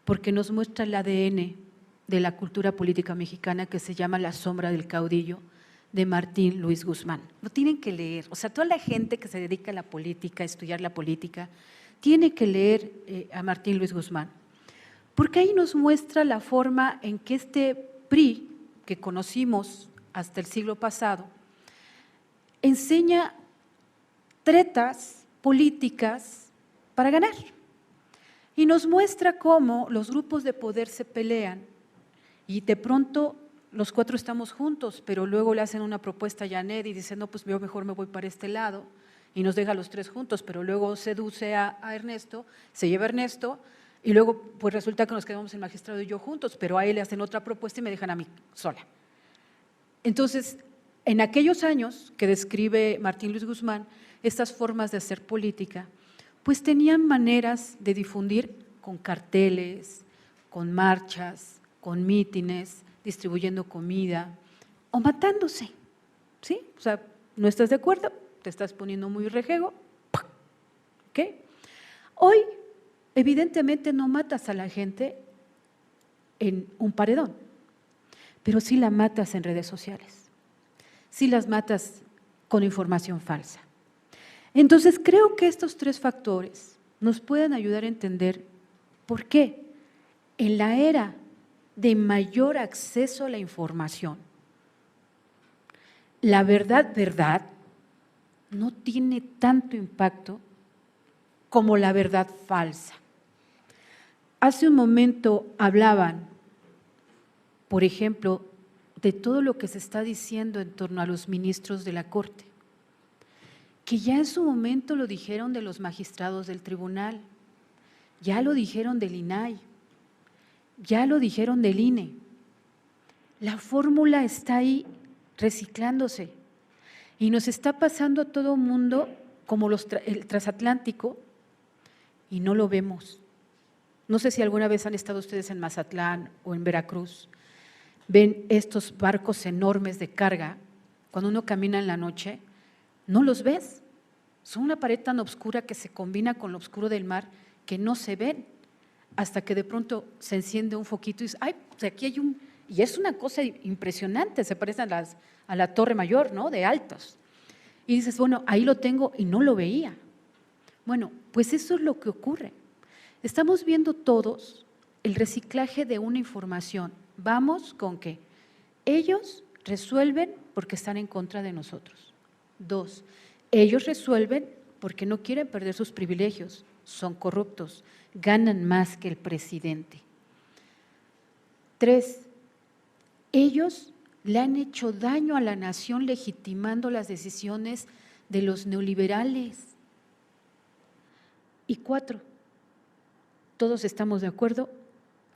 porque nos muestra el ADN de la cultura política mexicana que se llama La sombra del caudillo, de Martín Luis Guzmán. Lo tienen que leer, o sea, toda la gente que se dedica a la política, a estudiar la política, tiene que leer a Martín Luis Guzmán, porque ahí nos muestra la forma en que este PRI, que conocimos hasta el siglo pasado, enseña tretas políticas para ganar. Y nos muestra cómo los grupos de poder se pelean y de pronto los cuatro estamos juntos, pero luego le hacen una propuesta a Janet y dicen, no, pues yo mejor me voy para este lado, y nos deja a los tres juntos, pero luego seduce a Ernesto, se lleva a Ernesto, y luego pues resulta que nos quedamos el magistrado y yo juntos, pero a él le hacen otra propuesta y me dejan a mí sola. Entonces, en aquellos años que describe Martín Luis Guzmán, estas formas de hacer política, pues tenían maneras de difundir con carteles, con marchas, con mítines, distribuyendo comida o matándose, ¿sí? O sea, no estás de acuerdo, te estás poniendo muy rejego, ¿ok? Hoy, evidentemente, no matas a la gente en un paredón, pero sí la matas en redes sociales, sí las matas con información falsa. Entonces, creo que estos tres factores nos pueden ayudar a entender por qué en la era de mayor acceso a la información, la verdad no tiene tanto impacto como la verdad falsa. Hace un momento hablaban, por ejemplo, de todo lo que se está diciendo en torno a los ministros de la Corte, que ya en su momento lo dijeron de los magistrados del tribunal, ya lo dijeron del INAI, ya lo dijeron del INE. La fórmula está ahí reciclándose y nos está pasando a todo mundo como el transatlántico y no lo vemos. No sé si alguna vez han estado ustedes en Mazatlán o en Veracruz, ven estos barcos enormes de carga, cuando uno camina en la noche, no los ves. Son una pared tan oscura que se combina con lo oscuro del mar que no se ven, hasta que de pronto se enciende un foquito y dice, ay, pues aquí hay un… Y es una cosa impresionante, se parece a la Torre Mayor, ¿no?, de Altos. Y dices, bueno, ahí lo tengo y no lo veía. Bueno, pues eso es lo que ocurre. Estamos viendo todos el reciclaje de una información. Vamos con que ellos resuelven porque están en contra de nosotros. 2, ellos resuelven porque no quieren perder sus privilegios, son corruptos, ganan más que el presidente. 3, ellos le han hecho daño a la nación legitimando las decisiones de los neoliberales. Y 4, todos estamos de acuerdo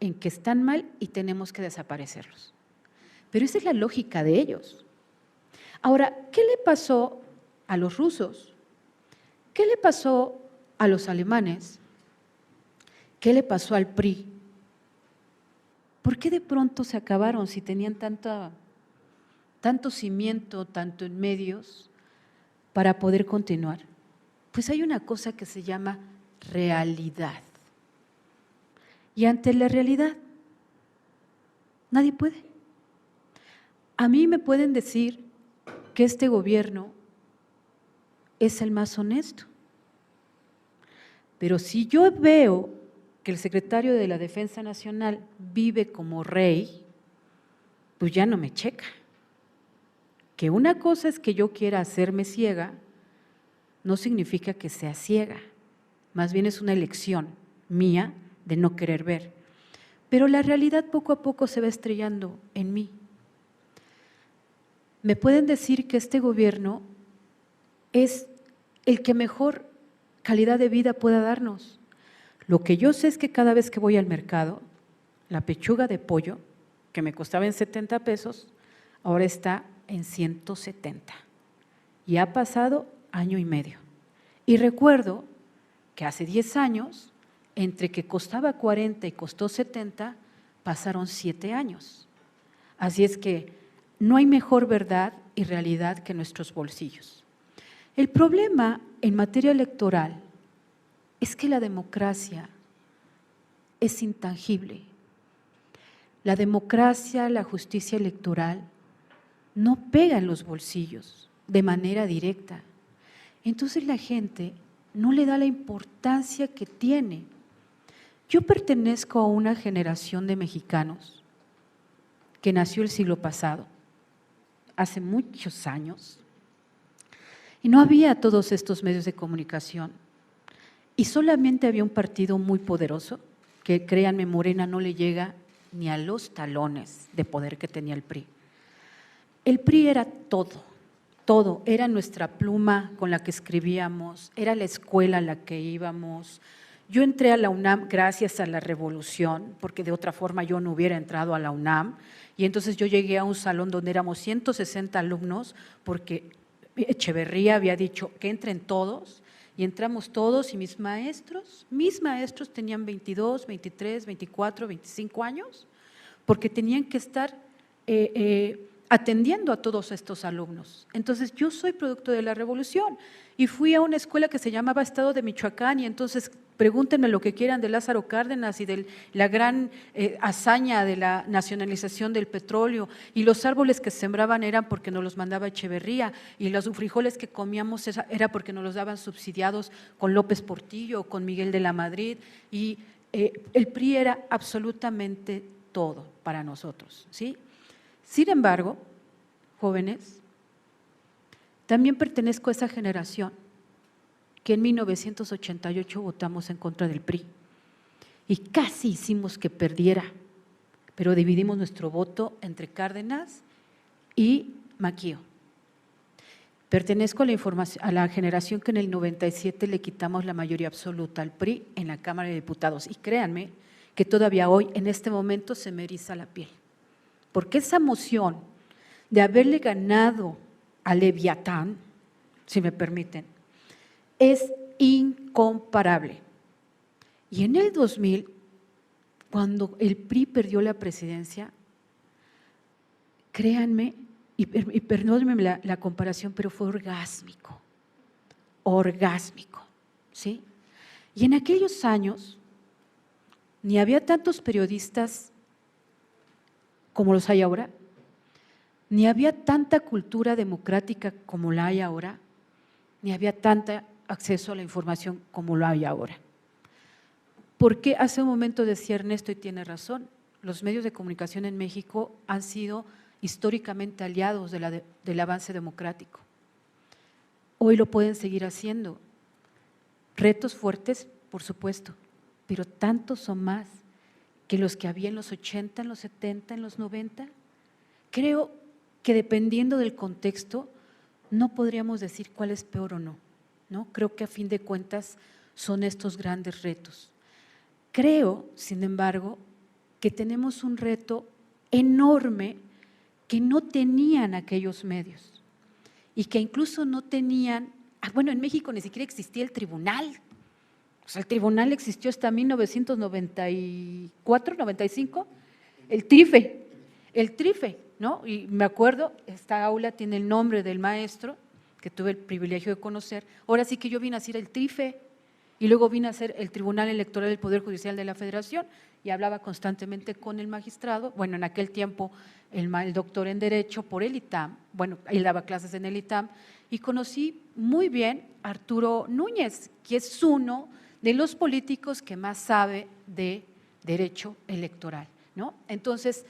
en que están mal y tenemos que desaparecerlos. Pero esa es la lógica de ellos. Ahora, ¿qué le pasó a los rusos? ¿Qué le pasó a los alemanes? ¿Qué le pasó al PRI? ¿Por qué de pronto se acabaron si tenían tanto cimiento, tanto en medios, para poder continuar? Pues hay una cosa que se llama realidad. Y ante la realidad, nadie puede. A mí me pueden decir que este gobierno es el más honesto. Pero si yo veo que el secretario de la Defensa Nacional vive como rey, pues ya no me checa. Que una cosa es que yo quiera hacerme ciega, no significa que sea ciega, más bien es una elección mía de no querer ver. Pero la realidad poco a poco se va estrellando en mí. Me pueden decir que este gobierno es el que mejor calidad de vida pueda darnos. Lo que yo sé es que cada vez que voy al mercado, la pechuga de pollo, que me costaba en 70 pesos, ahora está en 170. Y ha pasado año y medio. Y recuerdo que hace 10 años, entre que costaba 40 y costó 70, pasaron 7 años. Así es que no hay mejor verdad y realidad que nuestros bolsillos. El problema en materia electoral es que la democracia es intangible. La democracia, la justicia electoral no pega en los bolsillos de manera directa. Entonces la gente no le da la importancia que tiene. Yo pertenezco a una generación de mexicanos que nació el siglo pasado, hace muchos años, y no había todos estos medios de comunicación, y solamente había un partido muy poderoso, que créanme, Morena no le llega ni a los talones de poder que tenía el PRI. El PRI era todo, era nuestra pluma con la que escribíamos, era la escuela a la que íbamos. Yo entré a la UNAM gracias a la revolución, porque de otra forma yo no hubiera entrado a la UNAM, y entonces yo llegué a un salón donde éramos 160 alumnos, porque Echeverría había dicho que entren todos, y entramos todos, y mis maestros tenían 22, 23, 24, 25 años, porque tenían que estar atendiendo a todos estos alumnos. Entonces, yo soy producto de la revolución y fui a una escuela que se llamaba Estado de Michoacán, y entonces pregúntenme lo que quieran de Lázaro Cárdenas y de la gran hazaña de la nacionalización del petróleo, y los árboles que sembraban eran porque nos los mandaba Echeverría, y los frijoles que comíamos era porque nos los daban subsidiados con López Portillo, con Miguel de la Madrid, y el PRI era absolutamente todo para nosotros, ¿sí? Sin embargo, jóvenes, también pertenezco a esa generación que en 1988 votamos en contra del PRI y casi hicimos que perdiera, pero dividimos nuestro voto entre Cárdenas y Maquío. Pertenezco a la generación que en el 97 le quitamos la mayoría absoluta al PRI en la Cámara de Diputados, y créanme que todavía hoy, en este momento, se me eriza la piel. Porque esa emoción de haberle ganado a Leviatán, si me permiten, es incomparable. Y en el 2000, cuando el PRI perdió la presidencia, créanme, y perdónenme la comparación, pero fue orgásmico, ¿sí? Y en aquellos años ni había tantos periodistas como los hay ahora, ni había tanta cultura democrática como la hay ahora, ni había tanto acceso a la información como lo hay ahora. Porque hace un momento decía Ernesto, y tiene razón, los medios de comunicación en México han sido históricamente aliados del avance democrático. Hoy lo pueden seguir haciendo. Retos fuertes, por supuesto, pero tantos son más que los que había en los 80, en los 70, en los 90. Creo que dependiendo del contexto, no podríamos decir cuál es peor o no, ¿no? Creo que a fin de cuentas son estos grandes retos. Creo, sin embargo, que tenemos un reto enorme que no tenían aquellos medios y que incluso no tenían, bueno, en México ni siquiera existía el tribunal. O sea, el tribunal existió hasta 1994, 95, el TRIFE, ¿no? Y me acuerdo, esta aula tiene el nombre del maestro que tuve el privilegio de conocer. Ahora sí que yo vine a ser el TRIFE y luego vine a ser el Tribunal Electoral del Poder Judicial de la Federación y hablaba constantemente con el magistrado. Bueno, en aquel tiempo el doctor en Derecho por el ITAM, bueno, él daba clases en el ITAM y conocí muy bien a Arturo Núñez, que es uno de los políticos que más sabe de derecho electoral, ¿no? Entonces,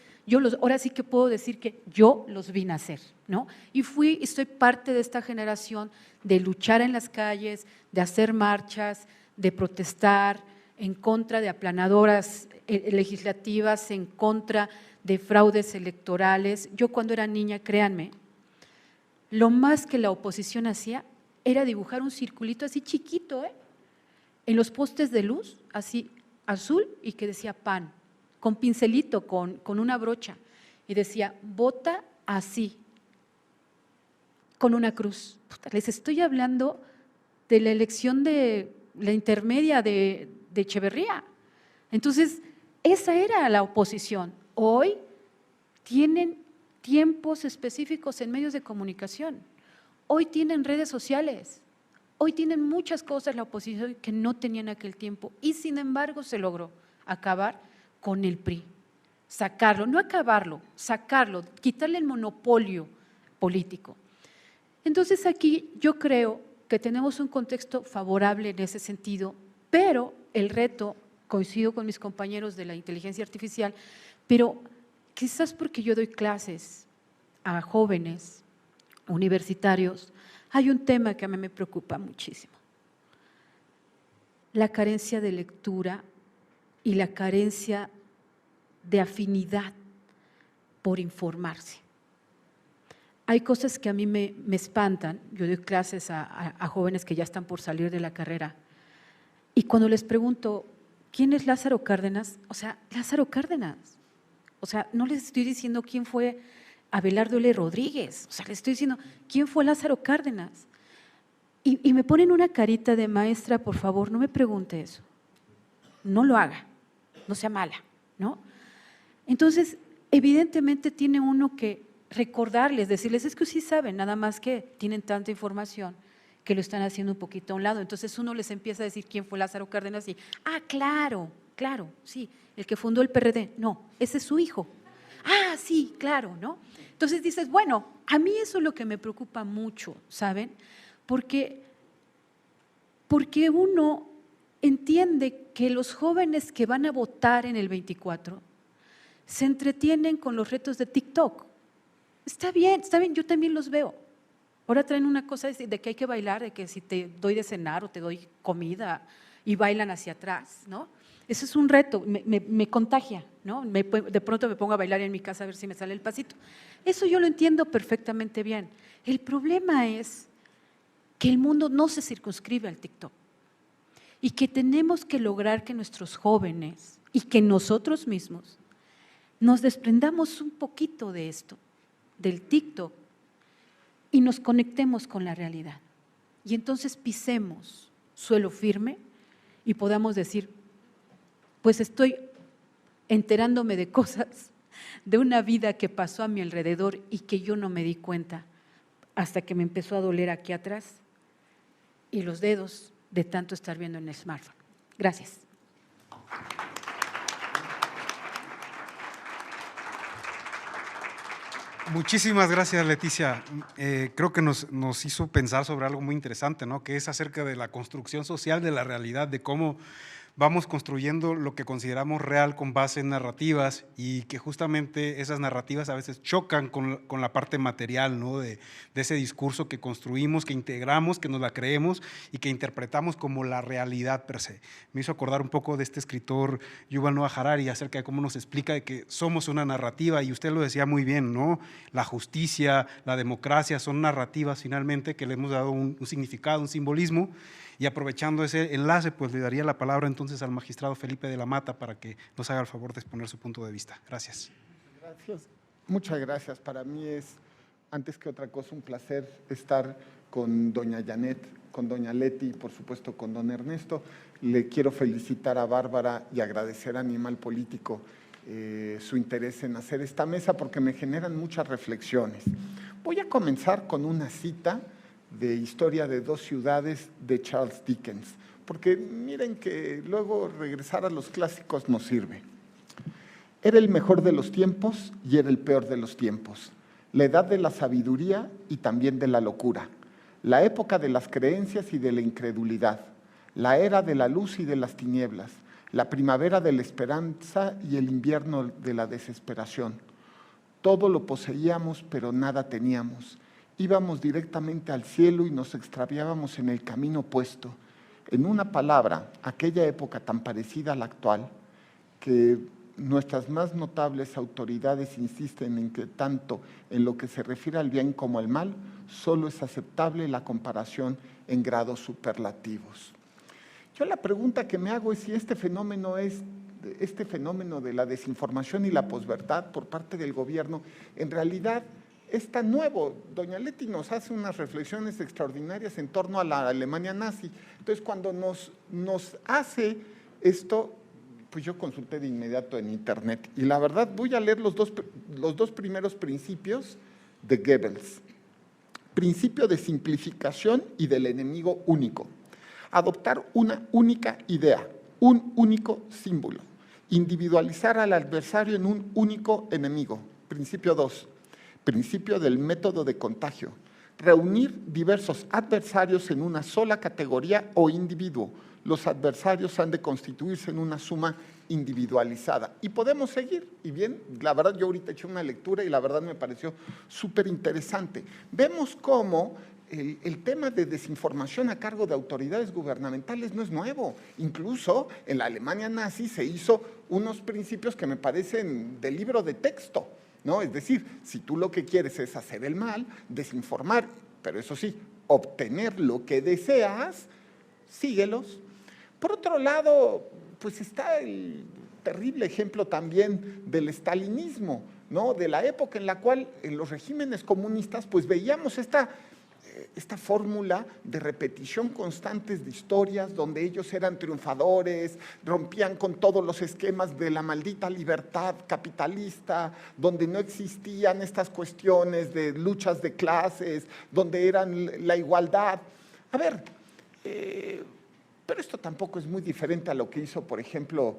ahora sí que puedo decir que yo los vine a hacer, ¿no? Y soy parte de esta generación de luchar en las calles, de hacer marchas, de protestar en contra de aplanadoras legislativas, en contra de fraudes electorales. Yo cuando era niña, créanme, lo más que la oposición hacía era dibujar un circulito así chiquito, en los postes de luz, así azul, y que decía PAN, con pincelito, con una brocha, y decía, vota así, con una cruz. Les estoy hablando de la elección de la intermedia de Echeverría. Entonces, esa era la oposición. Hoy tienen tiempos específicos en medios de comunicación, hoy tienen redes sociales, hoy tienen muchas cosas la oposición que no tenían en aquel tiempo y sin embargo se logró acabar con el PRI, sacarlo, no acabarlo, sacarlo, quitarle el monopolio político. Entonces aquí yo creo que tenemos un contexto favorable en ese sentido, pero el reto, coincido con mis compañeros de la inteligencia artificial, pero quizás porque yo doy clases a jóvenes universitarios, hay un tema que a mí me preocupa muchísimo: la carencia de lectura y la carencia de afinidad por informarse. Hay cosas que a mí me espantan. Yo doy clases a jóvenes que ya están por salir de la carrera y cuando les pregunto, ¿quién es Lázaro Cárdenas? O sea, Lázaro Cárdenas. O sea, no les estoy diciendo quién fue Abelardo L. Rodríguez, o sea, les estoy diciendo quién fue Lázaro Cárdenas. Y me ponen una carita de maestra, por favor, no me pregunte eso. No lo haga, no sea mala, ¿no? Entonces, evidentemente tiene uno que recordarles, decirles, es que sí saben, nada más que tienen tanta información que lo están haciendo un poquito a un lado. Entonces uno les empieza a decir quién fue Lázaro Cárdenas y, claro, sí, el que fundó el PRD. No, ese es su hijo. Sí, claro, ¿no? Entonces dices, bueno, a mí eso es lo que me preocupa mucho, ¿saben? Porque uno entiende que los jóvenes que van a votar en el 24 se entretienen con los retos de TikTok. Está bien, yo también los veo. Ahora traen una cosa de que hay que bailar, de que si te doy de cenar o te doy comida y bailan hacia atrás, ¿no? Eso es un reto, me contagia, ¿no? De pronto me pongo a bailar en mi casa a ver si me sale el pasito. Eso yo lo entiendo perfectamente bien. El problema es que el mundo no se circunscribe al TikTok y que tenemos que lograr que nuestros jóvenes y que nosotros mismos nos desprendamos un poquito de esto, del TikTok, y nos conectemos con la realidad. Y entonces pisemos suelo firme y podamos decir, pues estoy enterándome de cosas, de una vida que pasó a mi alrededor y que yo no me di cuenta hasta que me empezó a doler aquí atrás y los dedos de tanto estar viendo en el smartphone. Gracias. Muchísimas gracias, Leticia. Creo que nos hizo pensar sobre algo muy interesante, ¿no? Que es acerca de la construcción social de la realidad, de cómo vamos construyendo lo que consideramos real con base en narrativas y que justamente esas narrativas a veces chocan con la parte material, ¿no? de ese discurso que construimos, que integramos, que nos la creemos y que interpretamos como la realidad per se. Me hizo acordar un poco de este escritor Yuval Noah Harari acerca de cómo nos explica de que somos una narrativa y usted lo decía muy bien, ¿no? La justicia, la democracia son narrativas finalmente que le hemos dado un significado, un simbolismo. Y aprovechando ese enlace, pues le daría la palabra entonces entonces al magistrado Felipe de la Mata para que nos haga el favor de exponer su punto de vista. Gracias. Gracias. Muchas gracias. Para mí es, antes que otra cosa, un placer estar con doña Janet, con doña Leti y, por supuesto, con don Ernesto. Le quiero felicitar a Bárbara y agradecer a Animal Político su interés en hacer esta mesa porque me generan muchas reflexiones. Voy a comenzar con una cita de Historia de dos ciudades de Charles Dickens, porque miren que luego regresar a los clásicos nos sirve. Era el mejor de los tiempos y era el peor de los tiempos, la edad de la sabiduría y también de la locura, la época de las creencias y de la incredulidad, la era de la luz y de las tinieblas, la primavera de la esperanza y el invierno de la desesperación. Todo lo poseíamos, pero nada teníamos. Íbamos directamente al cielo y nos extraviábamos en el camino opuesto. En una palabra, aquella época tan parecida a la actual, que nuestras más notables autoridades insisten en que tanto en lo que se refiere al bien como al mal, solo es aceptable la comparación en grados superlativos. Yo la pregunta que me hago es si este fenómeno de la desinformación y la posverdad por parte del gobierno en realidad es tan nuevo. Doña Leti nos hace unas reflexiones extraordinarias en torno a la Alemania nazi. Entonces, cuando nos hace esto, pues yo consulté de inmediato en internet y la verdad voy a leer los dos primeros principios de Goebbels. Principio de simplificación y del enemigo único. Adoptar una única idea, un único símbolo. Individualizar al adversario en un único enemigo. Principio 2. Principio del método de contagio. Reunir diversos adversarios en una sola categoría o individuo. Los adversarios han de constituirse en una suma individualizada. Y podemos seguir. Y bien, la verdad yo ahorita eché una lectura y la verdad me pareció súper interesante. Vemos cómo el tema de desinformación a cargo de autoridades gubernamentales no es nuevo. Incluso en la Alemania nazi se hizo unos principios que me parecen de libro de texto, ¿no? Es decir, si tú lo que quieres es hacer el mal, desinformar, pero eso sí, obtener lo que deseas, síguelos. Por otro lado, pues está el terrible ejemplo también del estalinismo, ¿no? De la época en la cual en los regímenes comunistas pues veíamos esta fórmula de repetición constantes de historias donde ellos eran triunfadores, rompían con todos los esquemas de la maldita libertad capitalista, donde no existían estas cuestiones de luchas de clases, donde eran la igualdad. A ver, pero esto tampoco es muy diferente a lo que hizo, por ejemplo,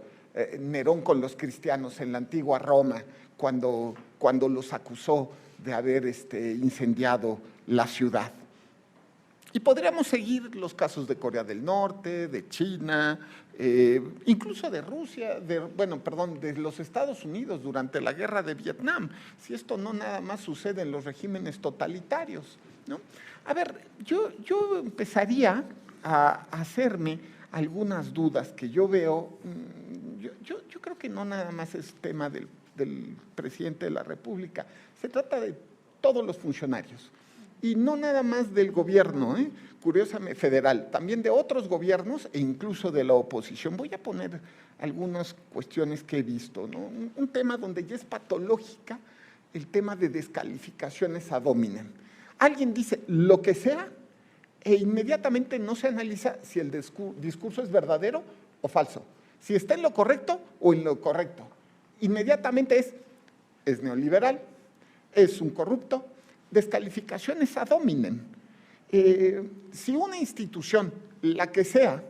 Nerón con los cristianos en la antigua Roma, cuando los acusó de haber incendiado la ciudad. Y podríamos seguir los casos de Corea del Norte, de China, incluso de Rusia, de los Estados Unidos durante la guerra de Vietnam, si esto no nada más sucede en los regímenes totalitarios, ¿no? A ver, yo empezaría a hacerme algunas dudas que yo veo. Yo creo que no nada más es tema del presidente de la República, se trata de todos los funcionarios. Y no nada más del gobierno, curiosamente federal, también de otros gobiernos e incluso de la oposición. Voy a poner algunas cuestiones que he visto, ¿no? Un tema donde ya es patológica el tema de descalificaciones ad hominem. Alguien dice lo que sea e inmediatamente no se analiza si el discurso es verdadero o falso, si está en lo correcto o en lo correcto. Inmediatamente es neoliberal, es un corrupto. Descalificaciones ad hominem. Si una institución, la que sea,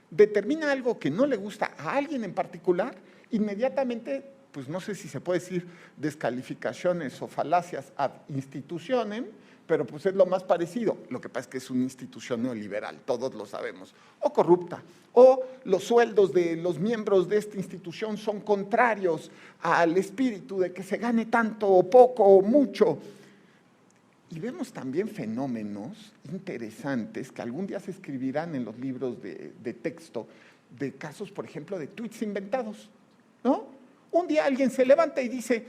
determina algo que no le gusta a alguien en particular, inmediatamente, pues no sé si se puede decir descalificaciones o falacias ad institutionem, pero pues es lo más parecido. Lo que pasa es que es una institución neoliberal, todos lo sabemos, o corrupta, o los sueldos de los miembros de esta institución son contrarios al espíritu de que se gane tanto o poco o mucho. Y vemos también fenómenos interesantes que algún día se escribirán en los libros de texto, de casos, por ejemplo, de tweets inventados, ¿no? Un día alguien se levanta y dice,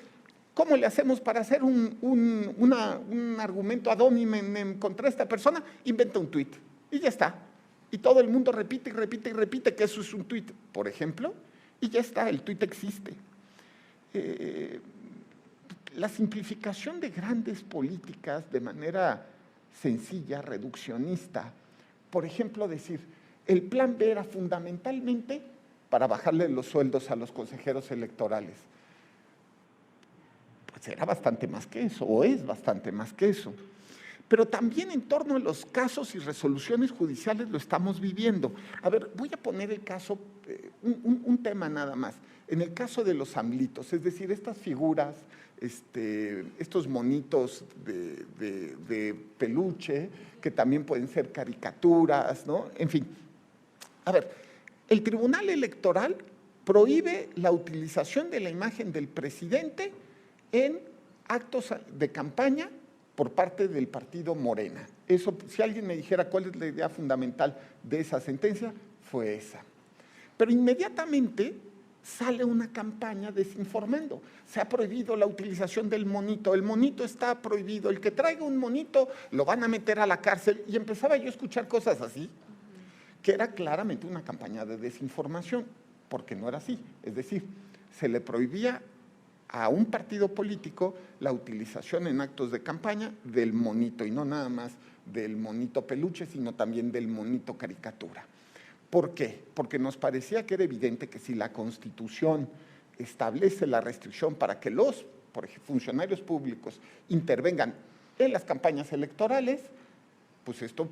¿cómo le hacemos para hacer un argumento ad hominem contra esta persona? Inventa un tweet y ya está. Y todo el mundo repite y repite y repite que eso es un tuit, por ejemplo, y ya está, el tuit existe. La simplificación de grandes políticas de manera sencilla, reduccionista, por ejemplo, decir, el plan B era fundamentalmente para bajarle los sueldos a los consejeros electorales. Pues era bastante más que eso, o es bastante más que eso. Pero también en torno a los casos y resoluciones judiciales lo estamos viviendo. A ver, voy a poner el caso, un tema nada más. En el caso de los AMLitos, es decir, estas figuras, estos monitos de peluche, que también pueden ser caricaturas, ¿no? En fin. A ver, el Tribunal Electoral prohíbe la utilización de la imagen del presidente en actos de campaña por parte del partido Morena. Eso, si alguien me dijera cuál es la idea fundamental de esa sentencia, fue esa. Pero inmediatamente sale una campaña desinformando. Se ha prohibido la utilización del monito, el monito está prohibido, el que traiga un monito lo van a meter a la cárcel. Y empezaba yo a escuchar cosas así, que era claramente una campaña de desinformación, porque no era así. Es decir, se le prohibía a un partido político la utilización en actos de campaña del monito, y no nada más del monito peluche, sino también del monito caricatura. ¿Por qué? Porque nos parecía que era evidente que si la Constitución establece la restricción para que los funcionarios públicos intervengan en las campañas electorales, pues esto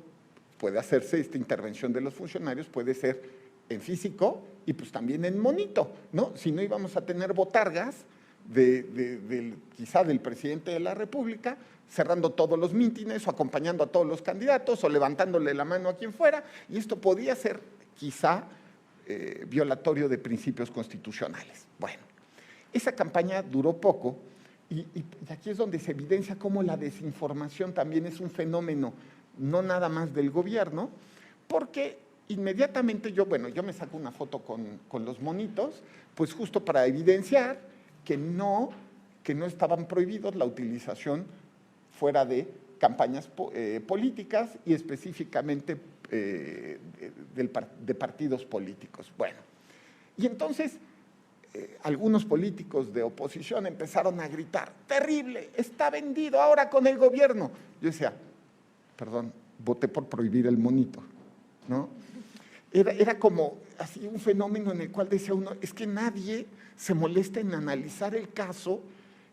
puede hacerse, esta intervención de los funcionarios puede ser en físico y pues también en monito, ¿no? Si no íbamos a tener botargas quizá del presidente de la República, cerrando todos los mítines o acompañando a todos los candidatos o levantándole la mano a quien fuera, y esto podía ser quizá violatorio de principios constitucionales. Bueno, esa campaña duró poco y aquí es donde se evidencia cómo la desinformación también es un fenómeno no nada más del gobierno, porque inmediatamente yo me saco una foto con los monitos, pues justo para evidenciar que no estaban prohibidos la utilización fuera de campañas políticas y específicamente de partidos políticos. Bueno, y entonces algunos políticos de oposición empezaron a gritar, terrible, está vendido ahora con el gobierno. Yo decía, perdón, voté por prohibir el monito, ¿no? Era como así un fenómeno en el cual decía uno, es que nadie se molesta en analizar el caso,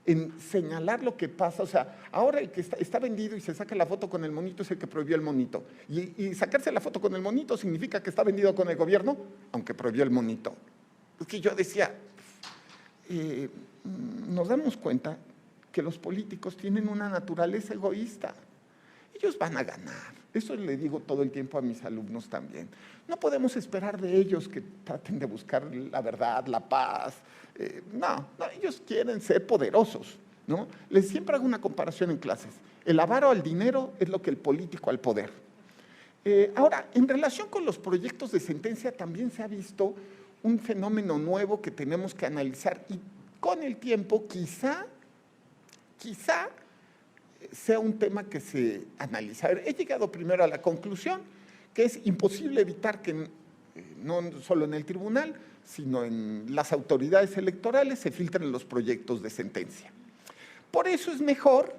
en señalar lo que pasa. O sea, ahora el que está vendido y se saca la foto con el monito es el que prohibió el monito. Y sacarse la foto con el monito significa que está vendido con el gobierno, aunque prohibió el monito. Es que yo decía, nos damos cuenta que los políticos tienen una naturaleza egoísta. Ellos van a ganar. Eso le digo todo el tiempo a mis alumnos también. No podemos esperar de ellos que traten de buscar la verdad, la paz. No, ellos quieren ser poderosos, ¿no? Les siempre hago una comparación en clases. El avaro al dinero es lo que el político al poder. Ahora, en relación con los proyectos de sentencia también se ha visto un fenómeno nuevo que tenemos que analizar y con el tiempo quizá sea un tema que se analiza. He llegado primero a la conclusión que es imposible evitar que no solo en el tribunal, sino en las autoridades electorales se filtren los proyectos de sentencia. Por eso es mejor,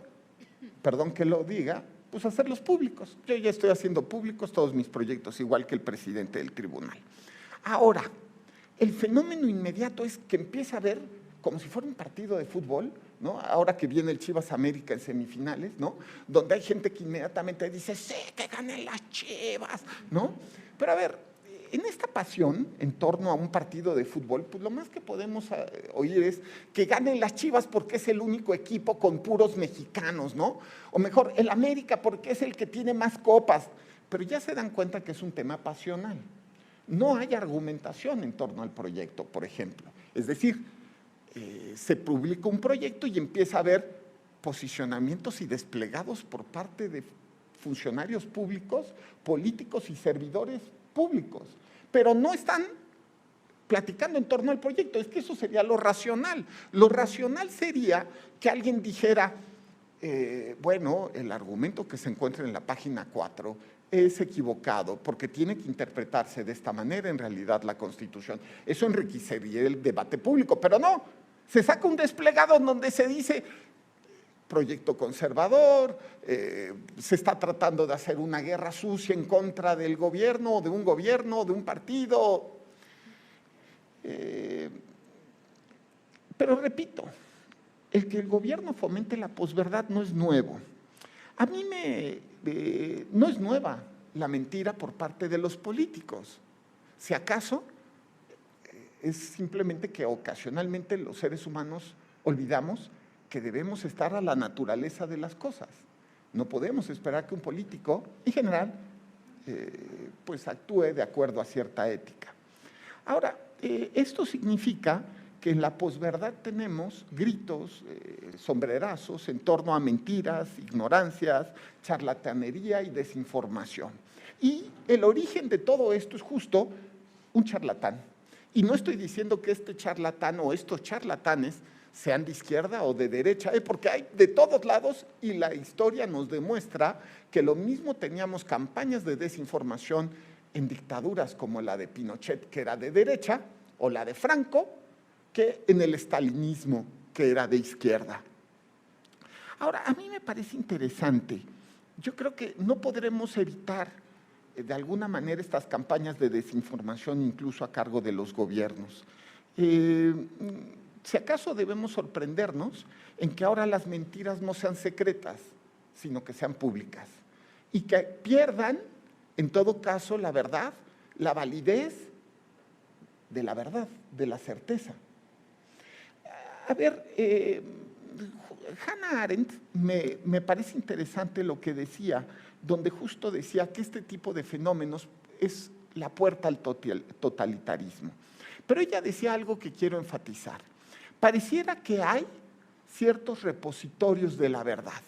perdón que lo diga, pues hacerlos públicos. Yo ya estoy haciendo públicos todos mis proyectos, igual que el presidente del tribunal. Ahora, el fenómeno inmediato es que empieza a ver como si fuera un partido de fútbol, ¿no? Ahora que viene el Chivas América en semifinales, ¿no? Donde hay gente que inmediatamente dice, sí, que ganen las Chivas, ¿no? Pero a ver, en esta pasión en torno a un partido de fútbol, pues lo más que podemos oír es que ganen las Chivas porque es el único equipo con puros mexicanos, ¿no? O mejor, el América porque es el que tiene más copas. Pero ya se dan cuenta que es un tema pasional. No hay argumentación en torno al proyecto, por ejemplo. Es decir, se publica un proyecto y empieza a haber posicionamientos y desplegados por parte de funcionarios públicos, políticos y servidores públicos, pero no están platicando en torno al proyecto. Es que eso sería lo racional. Lo racional sería que alguien dijera, bueno, el argumento que se encuentra en la página 4 es equivocado, porque tiene que interpretarse de esta manera en realidad la Constitución. Eso enriquecería el debate público, pero no, se saca un desplegado en donde se dice proyecto conservador, se está tratando de hacer una guerra sucia en contra del gobierno, de un partido. Pero repito, el que el gobierno fomente la posverdad no es nuevo. A mí no es nueva la mentira por parte de los políticos. Si acaso, es simplemente que ocasionalmente los seres humanos olvidamos que debemos estar a la naturaleza de las cosas. No podemos esperar que un político, en general, pues actúe de acuerdo a cierta ética. Ahora, esto significa que en la posverdad tenemos gritos, sombrerazos en torno a mentiras, ignorancias, charlatanería y desinformación. Y el origen de todo esto es justo un charlatán. Y no estoy diciendo que este charlatán o estos charlatanes sean de izquierda o de derecha, porque hay de todos lados y la historia nos demuestra que lo mismo teníamos campañas de desinformación en dictaduras como la de Pinochet, que era de derecha, o la de Franco, que en el estalinismo, que era de izquierda. Ahora, a mí me parece interesante. Yo creo que no podremos evitar de alguna manera estas campañas de desinformación incluso a cargo de los gobiernos. Si acaso debemos sorprendernos en que ahora las mentiras no sean secretas, sino que sean públicas y que pierdan, en todo caso, la verdad, la validez de la verdad, de la certeza. A ver, Hannah Arendt me parece interesante lo que decía, donde justo decía que este tipo de fenómenos es la puerta al totalitarismo. Pero ella decía algo que quiero enfatizar. Pareciera que hay ciertos repositorios de la verdad.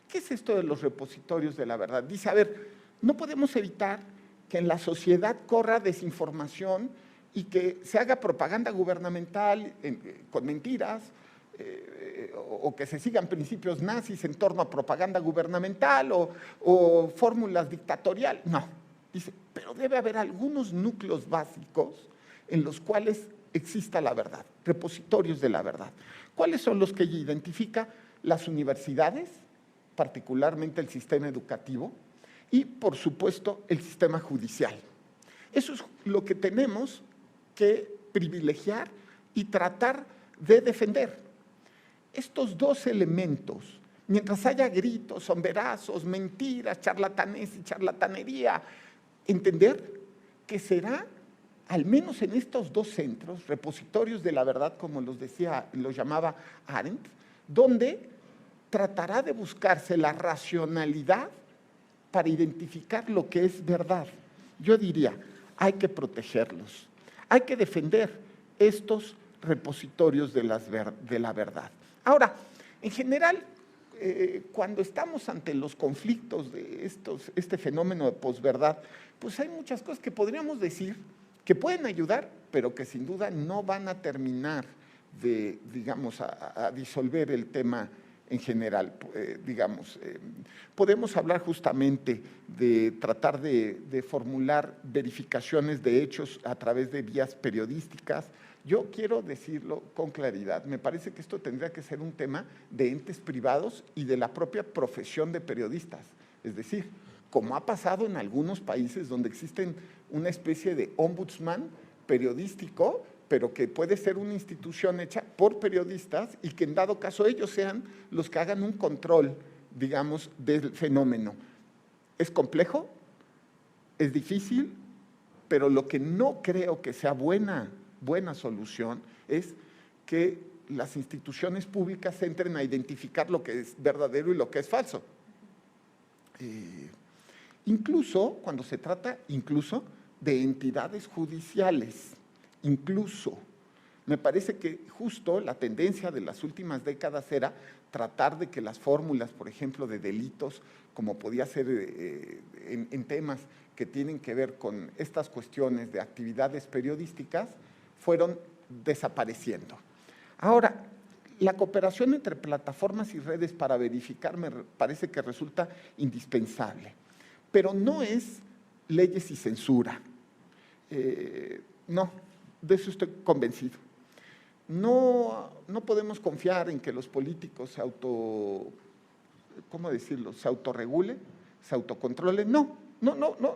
¿Qué es esto de los repositorios de la verdad? Dice, a ver, no podemos evitar que en la sociedad corra desinformación y que se haga propaganda gubernamental con mentiras, o que se sigan principios nazis en torno a propaganda gubernamental o fórmulas dictatoriales. No, dice, pero debe haber algunos núcleos básicos en los cuales exista la verdad, repositorios de la verdad. ¿Cuáles son los que ella identifica? Las universidades, particularmente el sistema educativo, y, por supuesto, el sistema judicial. Eso es lo que tenemos que privilegiar y tratar de defender. Estos dos elementos, mientras haya gritos, sombrerazos, mentiras, charlatanes y charlatanería, entender que será, al menos en estos dos centros, repositorios de la verdad, como los llamaba Arendt, donde tratará de buscarse la racionalidad para identificar lo que es verdad. Yo diría, hay que protegerlos, hay que defender estos repositorios de la verdad. Ahora, en general, cuando estamos ante los conflictos de este fenómeno de posverdad, pues hay muchas cosas que podríamos decir que pueden ayudar, pero que sin duda no van a terminar de, digamos, a disolver el tema en general. Podemos hablar justamente de tratar de formular verificaciones de hechos a través de vías periodísticas. Yo quiero decirlo con claridad, me parece que esto tendría que ser un tema de entes privados y de la propia profesión de periodistas. Es decir, como ha pasado en algunos países donde existen una especie de ombudsman periodístico, pero que puede ser una institución hecha por periodistas y que en dado caso ellos sean los que hagan un control, digamos, del fenómeno. ¿Es complejo? ¿Es difícil? Pero lo que no creo que sea buena solución es que las instituciones públicas entren a identificar lo que es verdadero y lo que es falso. Incluso cuando se trata de entidades judiciales, me parece que justo la tendencia de las últimas décadas era tratar de que las fórmulas, por ejemplo, de delitos, como podía ser en temas que tienen que ver con estas cuestiones de actividades periodísticas, fueron desapareciendo. Ahora, la cooperación entre plataformas y redes para verificar me parece que resulta indispensable. pero no es leyes y censura. No, de eso estoy convencido. No podemos confiar en que los políticos se autorregulen, se autocontrolen. No,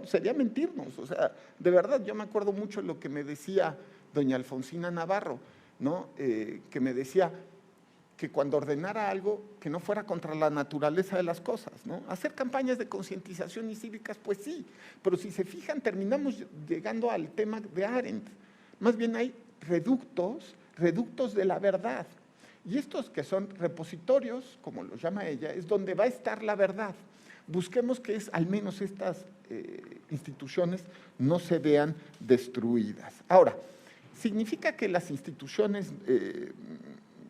sería mentirnos. O sea, de verdad, yo me acuerdo mucho lo que me decía doña Alfonsina Navarro, ¿no? Que me decía que cuando ordenara algo, que no fuera contra la naturaleza de las cosas, ¿no? Hacer campañas de concientización y cívicas, pues sí, pero si se fijan, terminamos llegando al tema de Arendt. Más bien hay reductos de la verdad. Y estos que son repositorios, como los llama ella, es donde va a estar la verdad. Busquemos que al menos estas instituciones no se vean destruidas. Ahora, ¿significa que las instituciones,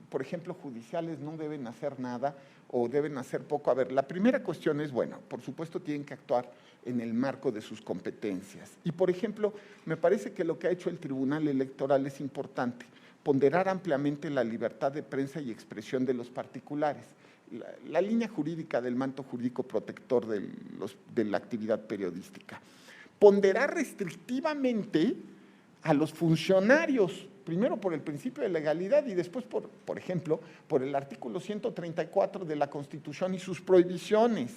por ejemplo, judiciales, no deben hacer nada o deben hacer poco? A ver, la primera cuestión es, bueno, por supuesto tienen que actuar en el marco de sus competencias. Y, por ejemplo, me parece que lo que ha hecho el Tribunal Electoral es importante, ponderar ampliamente la libertad de prensa y expresión de los particulares, la línea jurídica del manto jurídico protector de la actividad periodística. Ponderar restrictivamente a los funcionarios, primero por el principio de legalidad y después, por ejemplo, por el artículo 134 de la Constitución y sus prohibiciones.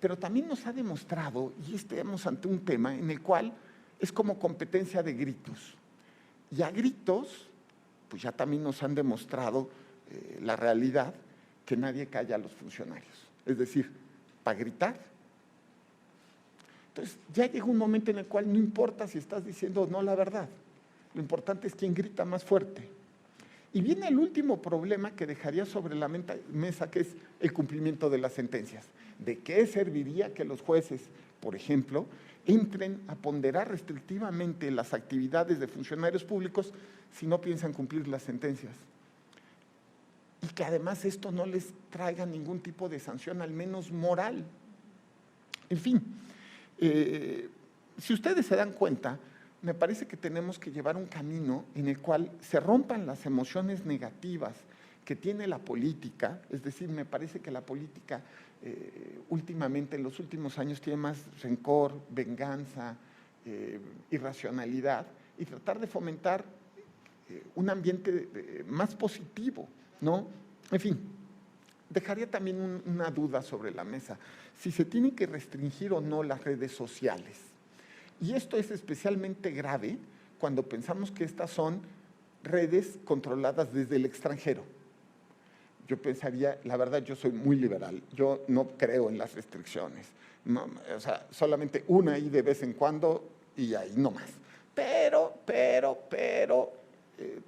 Pero también nos ha demostrado, y estamos ante un tema en el cual es como competencia de gritos. Y a gritos, pues ya también nos han demostrado la realidad que nadie calla a los funcionarios. Es decir, para gritar. Entonces, ya llega un momento en el cual no importa si estás diciendo o no la verdad. Lo importante es quién grita más fuerte. Y viene el último problema que dejaría sobre la mesa, que es el cumplimiento de las sentencias. ¿De qué serviría que los jueces, por ejemplo, entren a ponderar restrictivamente las actividades de funcionarios públicos si no piensan cumplir las sentencias? Y que además esto no les traiga ningún tipo de sanción, al menos moral. En fin, si ustedes se dan cuenta, me parece que tenemos que llevar un camino en el cual se rompan las emociones negativas que tiene la política. Es decir, me parece que la política últimamente, en los últimos años, tiene más rencor, venganza, irracionalidad, y tratar de fomentar un ambiente más positivo, ¿no? En fin, dejaría también una duda sobre la mesa, si se tienen que restringir o no las redes sociales. Y esto es especialmente grave cuando pensamos que estas son redes controladas desde el extranjero. Yo pensaría, la verdad, yo soy muy liberal, yo no creo en las restricciones, no, o sea, solamente una ahí de vez en cuando y ahí no más. Pero,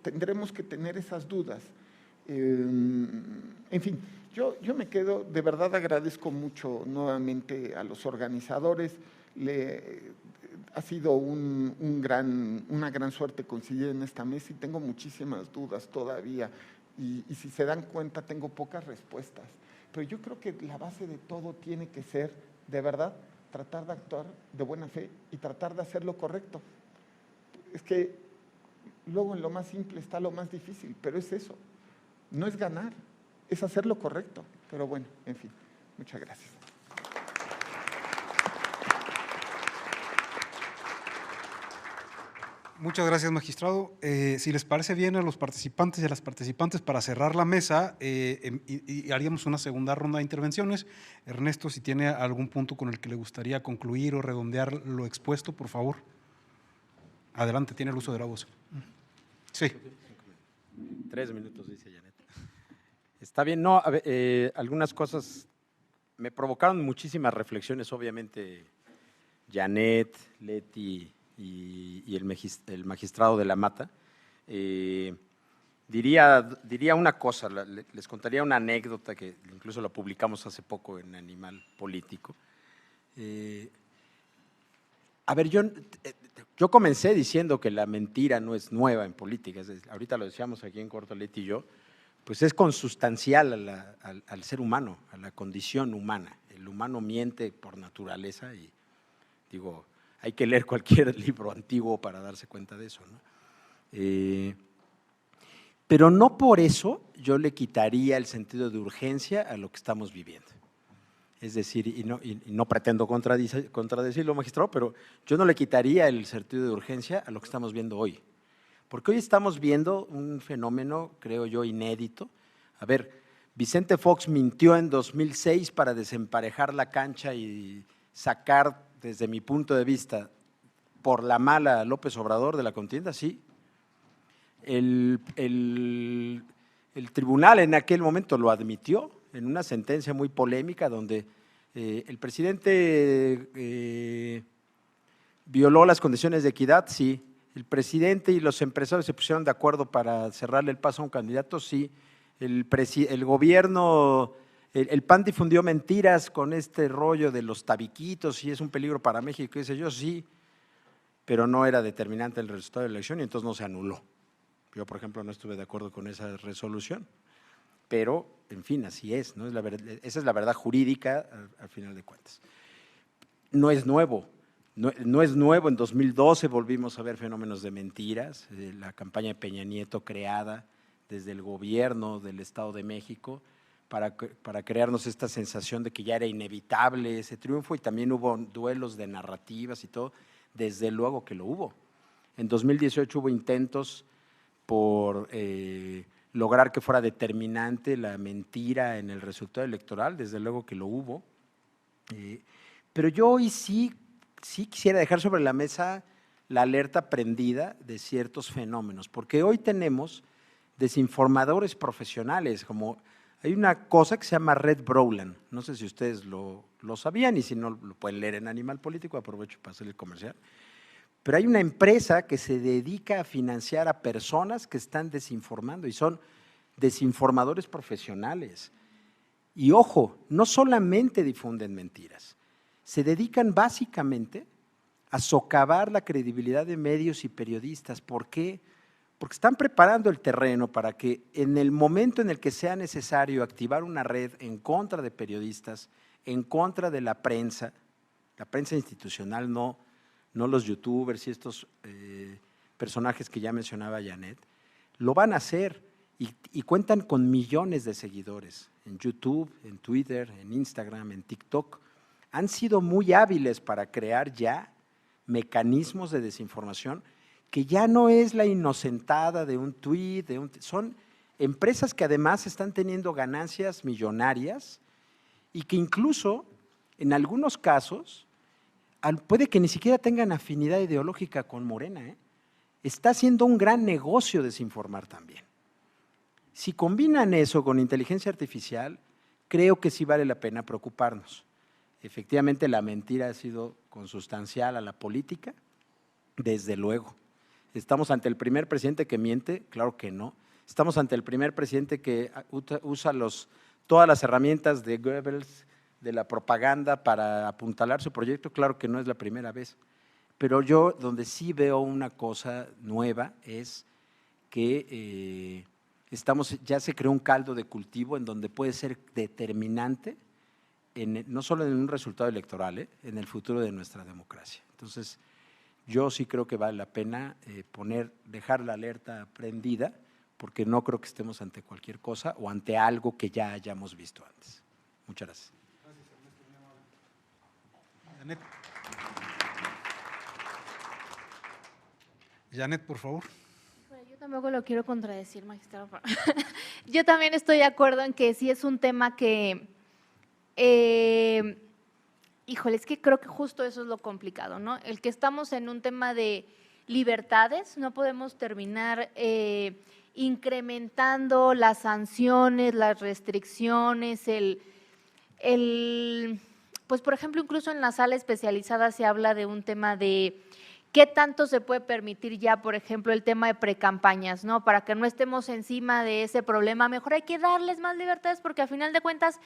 tendremos que tener esas dudas. En fin, yo me quedo, de verdad agradezco mucho nuevamente a los organizadores. Ha sido una gran suerte coincidir en esta mesa y tengo muchísimas dudas todavía. Y si se dan cuenta, tengo pocas respuestas. Pero yo creo que la base de todo tiene que ser, de verdad, tratar de actuar de buena fe y tratar de hacer lo correcto. Es que luego en lo más simple está lo más difícil, pero es eso. No es ganar, es hacer lo correcto. Pero bueno, en fin, muchas gracias. Muchas gracias, magistrado. Si les parece bien a los participantes y a las participantes, para cerrar la mesa, y haríamos una segunda ronda de intervenciones. Ernesto, si tiene algún punto con el que le gustaría concluir o redondear lo expuesto, por favor. Adelante, tiene el uso de la voz. Sí. 3 minutos, dice Janet. Está bien, no, a ver, algunas cosas me provocaron muchísimas reflexiones, obviamente, Janet, Leti y el magistrado de la Mata. Diría una cosa, les contaría una anécdota que incluso la publicamos hace poco en Animal Político. A ver, yo comencé diciendo que la mentira no es nueva en política, ahorita lo decíamos aquí en corto, Leti y yo, pues es consustancial al ser humano, a la condición humana. El humano miente por naturaleza y, digo, hay que leer cualquier libro antiguo para darse cuenta de eso, ¿no? Pero no por eso yo le quitaría el sentido de urgencia a lo que estamos viviendo. Es decir, y no pretendo contradecirlo, magistrado, pero yo no le quitaría el sentido de urgencia a lo que estamos viendo hoy. Porque hoy estamos viendo un fenómeno, creo yo, inédito. A ver, Vicente Fox mintió en 2006 para desemparejar la cancha y sacar, desde mi punto de vista, por la mala a López Obrador de la contienda, sí. El tribunal en aquel momento lo admitió en una sentencia muy polémica donde el presidente violó las condiciones de equidad, sí. El presidente y los empresarios se pusieron de acuerdo para cerrarle el paso a un candidato, sí. El gobierno, el PAN difundió mentiras con este rollo de los tabiquitos y es un peligro para México, qué sé yo, sí, pero no era determinante el resultado de la elección y entonces no se anuló. Yo, por ejemplo, no estuve de acuerdo con esa resolución, pero, en fin, así es, ¿no? Esa es la verdad jurídica al final de cuentas. No es nuevo. No es nuevo, en 2012 volvimos a ver fenómenos de mentiras, la campaña de Peña Nieto creada desde el gobierno del Estado de México para crearnos esta sensación de que ya era inevitable ese triunfo y también hubo duelos de narrativas y todo, desde luego que lo hubo. En 2018 hubo intentos por lograr que fuera determinante la mentira en el resultado electoral, desde luego que lo hubo, pero yo hoy sí quisiera dejar sobre la mesa la alerta prendida de ciertos fenómenos, porque hoy tenemos desinformadores profesionales, como hay una cosa que se llama Red Broulan, no sé si ustedes lo sabían y si no lo pueden leer en Animal Político, aprovecho para hacer el comercial, pero hay una empresa que se dedica a financiar a personas que están desinformando y son desinformadores profesionales. Y ojo, no solamente difunden mentiras, se dedican básicamente a socavar la credibilidad de medios y periodistas. ¿Por qué? Porque están preparando el terreno para que en el momento en el que sea necesario activar una red en contra de periodistas, en contra de la prensa institucional, no los youtubers y estos personajes que ya mencionaba Janet, lo van a hacer y cuentan con millones de seguidores en YouTube, en Twitter, en Instagram, en TikTok. Han sido muy hábiles para crear ya mecanismos de desinformación que ya no es la inocentada de un tuit, son empresas que además están teniendo ganancias millonarias y que incluso en algunos casos puede que ni siquiera tengan afinidad ideológica con Morena, ¿eh? Está haciendo un gran negocio desinformar también. Si combinan eso con inteligencia artificial, creo que sí vale la pena preocuparnos. Efectivamente, la mentira ha sido consustancial a la política, desde luego. ¿Estamos ante el primer presidente que miente? Claro que no. ¿Estamos ante el primer presidente que usa todas las herramientas de Goebbels, de la propaganda para apuntalar su proyecto? Claro que no es la primera vez. Pero yo donde sí veo una cosa nueva es que ya se creó un caldo de cultivo en donde puede ser determinante, no solo en un resultado electoral, en el futuro de nuestra democracia. Entonces, yo sí creo que vale la pena dejar la alerta prendida, porque no creo que estemos ante cualquier cosa o ante algo que ya hayamos visto antes. Muchas gracias. Janet. Janet, por favor. Bueno, yo tampoco lo quiero contradecir, magistrado. Yo también estoy de acuerdo en que sí es un tema que, híjole, es que creo que justo eso es lo complicado, ¿no? El que estamos en un tema de libertades, no podemos terminar incrementando las sanciones, las restricciones, pues por ejemplo, incluso en la sala especializada se habla de un tema de qué tanto se puede permitir ya, por ejemplo, el tema de precampañas, ¿no? Para que no estemos encima de ese problema, mejor hay que darles más libertades porque a final de cuentas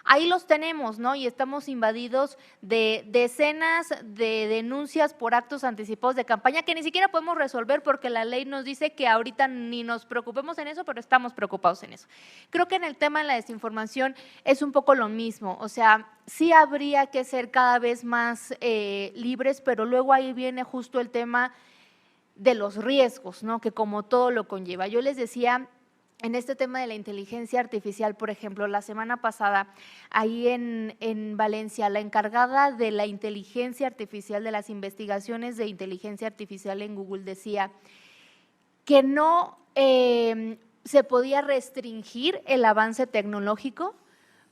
ahí los tenemos, ¿no? Y estamos invadidos de decenas de denuncias por actos anticipados de campaña que ni siquiera podemos resolver porque la ley nos dice que ahorita ni nos preocupemos en eso, pero estamos preocupados en eso. Creo que en el tema de la desinformación es un poco lo mismo, o sea, sí habría que ser cada vez más libres, pero luego ahí viene justo el tema de los riesgos, ¿no? Que como todo lo conlleva. Yo les decía en este tema de la inteligencia artificial, por ejemplo, la semana pasada, ahí en Valencia, la encargada de la inteligencia artificial, de las investigaciones de inteligencia artificial en Google, decía que no se podía restringir el avance tecnológico,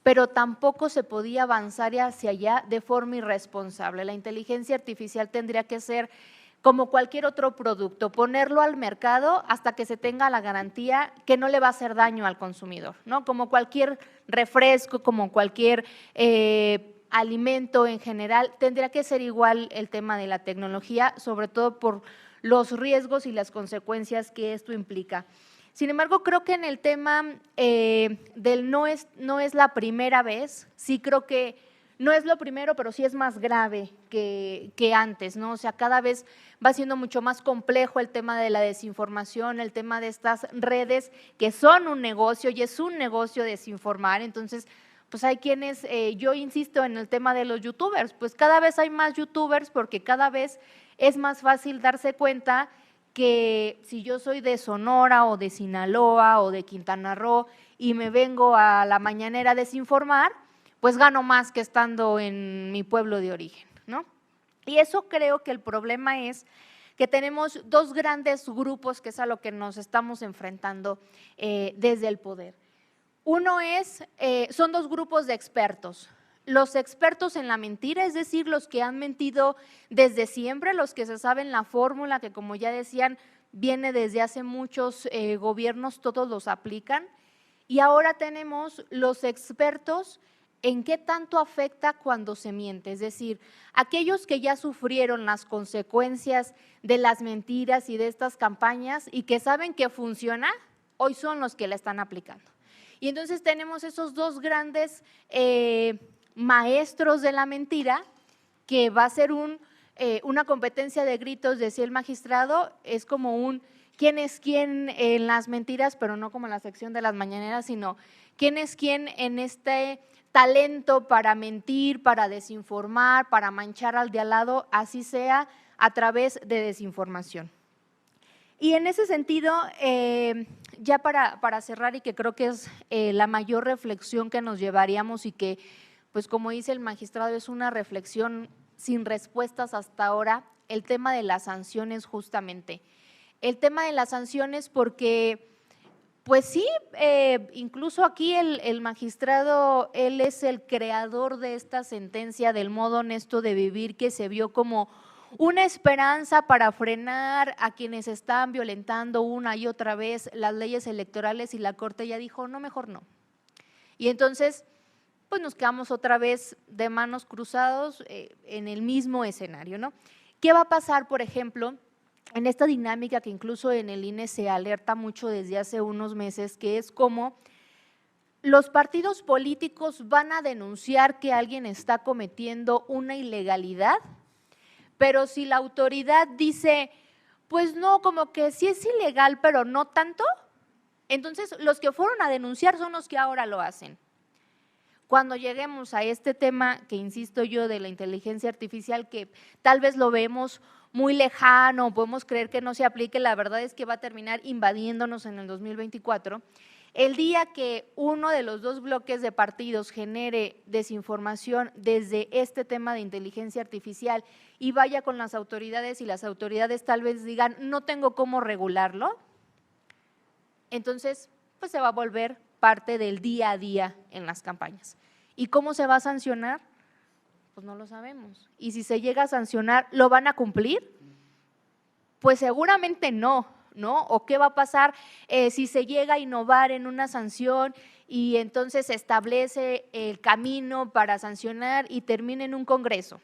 pero tampoco se podía avanzar hacia allá de forma irresponsable. La inteligencia artificial tendría que ser como cualquier otro producto, ponerlo al mercado hasta que se tenga la garantía que no le va a hacer daño al consumidor, ¿no? Como cualquier refresco, como cualquier alimento en general, tendría que ser igual el tema de la tecnología, sobre todo por los riesgos y las consecuencias que esto implica. Sin embargo, creo que en el tema del no es la primera vez, sí creo que no es lo primero, pero sí es más grave que antes, ¿no? O sea, cada vez va siendo mucho más complejo el tema de la desinformación, el tema de estas redes que son un negocio y es un negocio desinformar. Entonces, pues hay quienes, yo insisto en el tema de los youtubers, pues cada vez hay más youtubers porque cada vez es más fácil darse cuenta que si yo soy de Sonora o de Sinaloa o de Quintana Roo y me vengo a la mañanera a desinformar, pues gano más que estando en mi pueblo de origen, ¿no? Y eso creo que el problema es que tenemos dos grandes grupos, que es a lo que nos estamos enfrentando desde el poder. Uno son dos grupos de expertos. Los expertos en la mentira, es decir, los que han mentido desde siempre, los que se saben la fórmula, que como ya decían, viene desde hace muchos gobiernos, todos los aplican. Y ahora tenemos los expertos en qué tanto afecta cuando se miente, es decir, aquellos que ya sufrieron las consecuencias de las mentiras y de estas campañas y que saben que funciona, hoy son los que la están aplicando. Y entonces tenemos esos dos grandes maestros de la mentira, que va a ser una competencia de gritos, decía el magistrado, es como un quién es quién en las mentiras, pero no como en la sección de las mañaneras, sino quién es quién en este talento para mentir, para desinformar, para manchar al de al lado, así sea a través de desinformación. Y en ese sentido, ya para cerrar, y que creo que es la mayor reflexión que nos llevaríamos y que, pues como dice el magistrado, es una reflexión sin respuestas hasta ahora, el tema de las sanciones justamente. El tema de las sanciones porque, pues sí, incluso aquí el magistrado, él es el creador de esta sentencia del modo honesto de vivir, que se vio como una esperanza para frenar a quienes están violentando una y otra vez las leyes electorales, y la Corte ya dijo, no, mejor no. Y entonces, pues nos quedamos otra vez de manos cruzados en el mismo escenario, ¿no? ¿Qué va a pasar, por ejemplo, en esta dinámica que incluso en el INE se alerta mucho desde hace unos meses, que es como los partidos políticos van a denunciar que alguien está cometiendo una ilegalidad, pero si la autoridad dice, pues no, como que sí es ilegal, pero no tanto, entonces los que fueron a denunciar son los que ahora lo hacen. Cuando lleguemos a este tema, que insisto yo, de la inteligencia artificial, que tal vez lo vemos muy lejano, podemos creer que no se aplique, la verdad es que va a terminar invadiéndonos en el 2024, el día que uno de los dos bloques de partidos genere desinformación desde este tema de inteligencia artificial y vaya con las autoridades y las autoridades tal vez digan, no tengo cómo regularlo, entonces pues se va a volver parte del día a día en las campañas. ¿Y cómo se va a sancionar? Pues no lo sabemos. Y si se llega a sancionar, ¿lo van a cumplir? Pues seguramente no, ¿no? ¿O qué va a pasar si se llega a innovar en una sanción y entonces se establece el camino para sancionar y termina en un congreso?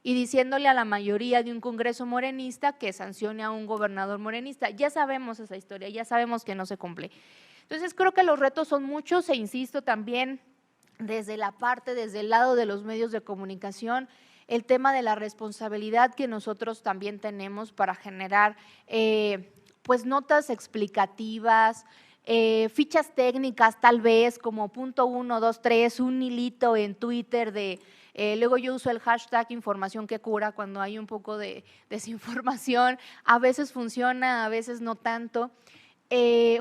Y diciéndole a la mayoría de un congreso morenista que sancione a un gobernador morenista. Ya sabemos esa historia, ya sabemos que no se cumple. Entonces creo que los retos son muchos e insisto también desde el lado de los medios de comunicación, el tema de la responsabilidad que nosotros también tenemos para generar pues notas explicativas, fichas técnicas tal vez como punto 1, 2, 3, un hilito en Twitter de… luego yo uso el hashtag información que cura cuando hay un poco de desinformación, a veces funciona, a veces no tanto.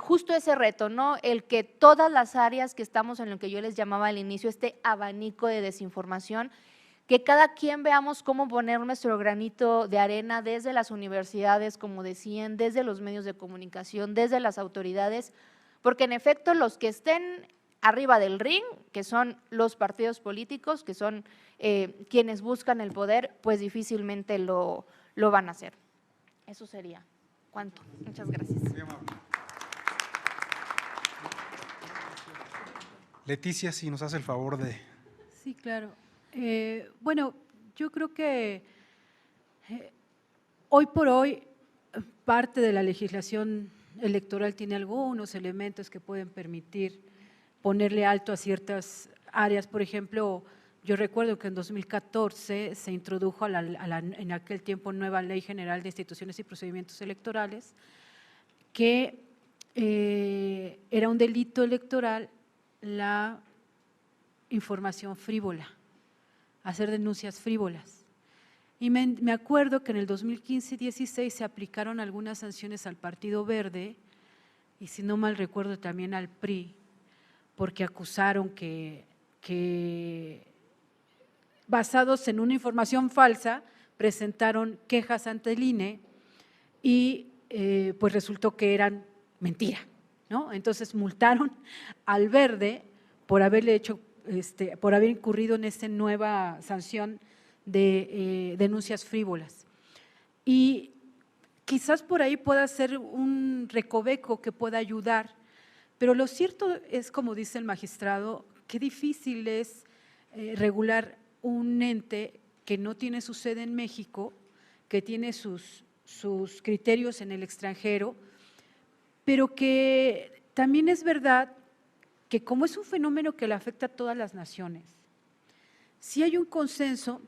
justo ese reto, ¿no? El que todas las áreas que estamos en lo que yo les llamaba al inicio, este abanico de desinformación, que cada quien veamos cómo poner nuestro granito de arena desde las universidades, como decían, desde los medios de comunicación, desde las autoridades, porque en efecto los que estén arriba del ring, que son los partidos políticos, que son quienes buscan el poder, pues difícilmente lo van a hacer. Eso sería. ¿Cuánto? Muchas gracias. Leticia, si nos hace el favor de… Sí, claro. Bueno, yo creo que hoy por hoy parte de la legislación electoral tiene algunos elementos que pueden permitir ponerle alto a ciertas áreas. Por ejemplo, yo recuerdo que en 2014 se introdujo en aquel tiempo nueva Ley General de Instituciones y Procedimientos Electorales, que era un delito electoral la información frívola, hacer denuncias frívolas. Y me acuerdo que en el 2015-16 se aplicaron algunas sanciones al Partido Verde y, si no mal recuerdo, también al PRI, porque acusaron que basados en una información falsa presentaron quejas ante el INE y pues resultó que eran mentira, ¿no? Entonces multaron al Verde por haberle hecho por haber incurrido en esta nueva sanción de denuncias frívolas. Y quizás por ahí pueda ser un recoveco que pueda ayudar, pero lo cierto es, como dice el magistrado, qué difícil es regular un ente que no tiene su sede en México, que tiene sus criterios en el extranjero, pero que también es verdad que como es un fenómeno que le afecta a todas las naciones, sí hay un consenso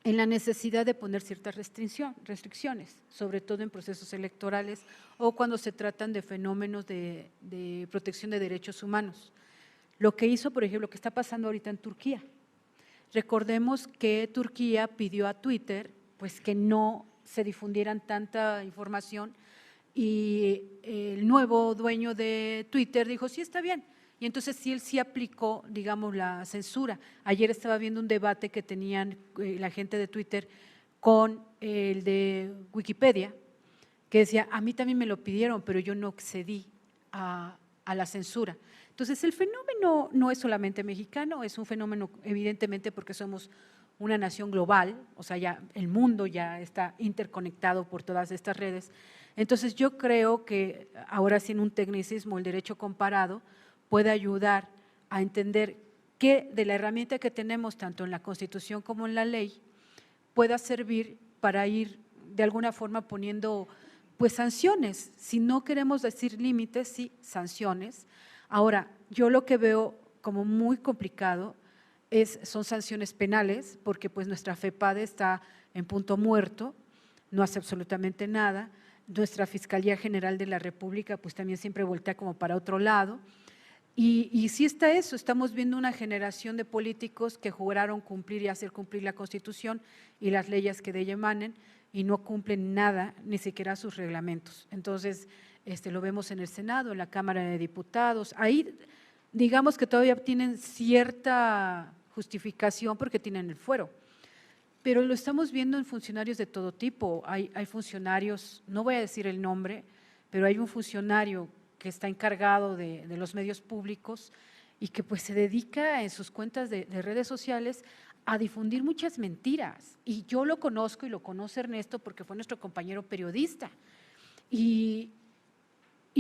en la necesidad de poner ciertas restricciones, sobre todo en procesos electorales o cuando se tratan de fenómenos de protección de derechos humanos. Lo que hizo, por ejemplo, lo que está pasando ahorita en Turquía. Recordemos que Turquía pidió a Twitter pues que no se difundieran tanta información y el nuevo dueño de Twitter dijo, sí, está bien. Y entonces sí, él sí aplicó, digamos, la censura. Ayer estaba viendo un debate que tenían la gente de Twitter con el de Wikipedia, que decía, a mí también me lo pidieron, pero yo no accedí a la censura. Entonces, el fenómeno no es solamente mexicano, es un fenómeno evidentemente porque somos una nación global, o sea, ya el mundo ya está interconectado por todas estas redes. Entonces, yo creo que ahora sin un tecnicismo, el derecho comparado puede ayudar a entender que de la herramienta que tenemos tanto en la Constitución como en la ley pueda servir para ir de alguna forma poniendo pues sanciones. Si no queremos decir límites, sí, sanciones. Ahora, yo lo que veo como muy complicado son sanciones penales, porque pues nuestra FEPADE está en punto muerto, no hace absolutamente nada. Nuestra Fiscalía General de la República pues también siempre voltea como para otro lado. Y sí está eso, estamos viendo una generación de políticos que juraron cumplir y hacer cumplir la Constitución y las leyes que de ella emanen y no cumplen nada, ni siquiera sus reglamentos. Entonces, lo vemos en el Senado, en la Cámara de Diputados, ahí digamos que todavía tienen cierta justificación porque tienen el fuero, pero lo estamos viendo en funcionarios de todo tipo. Hay funcionarios, no voy a decir el nombre, pero hay un funcionario que está encargado de los medios públicos y que pues se dedica en sus cuentas de redes sociales a difundir muchas mentiras. Y yo lo conozco y lo conoce Ernesto porque fue nuestro compañero periodista. Y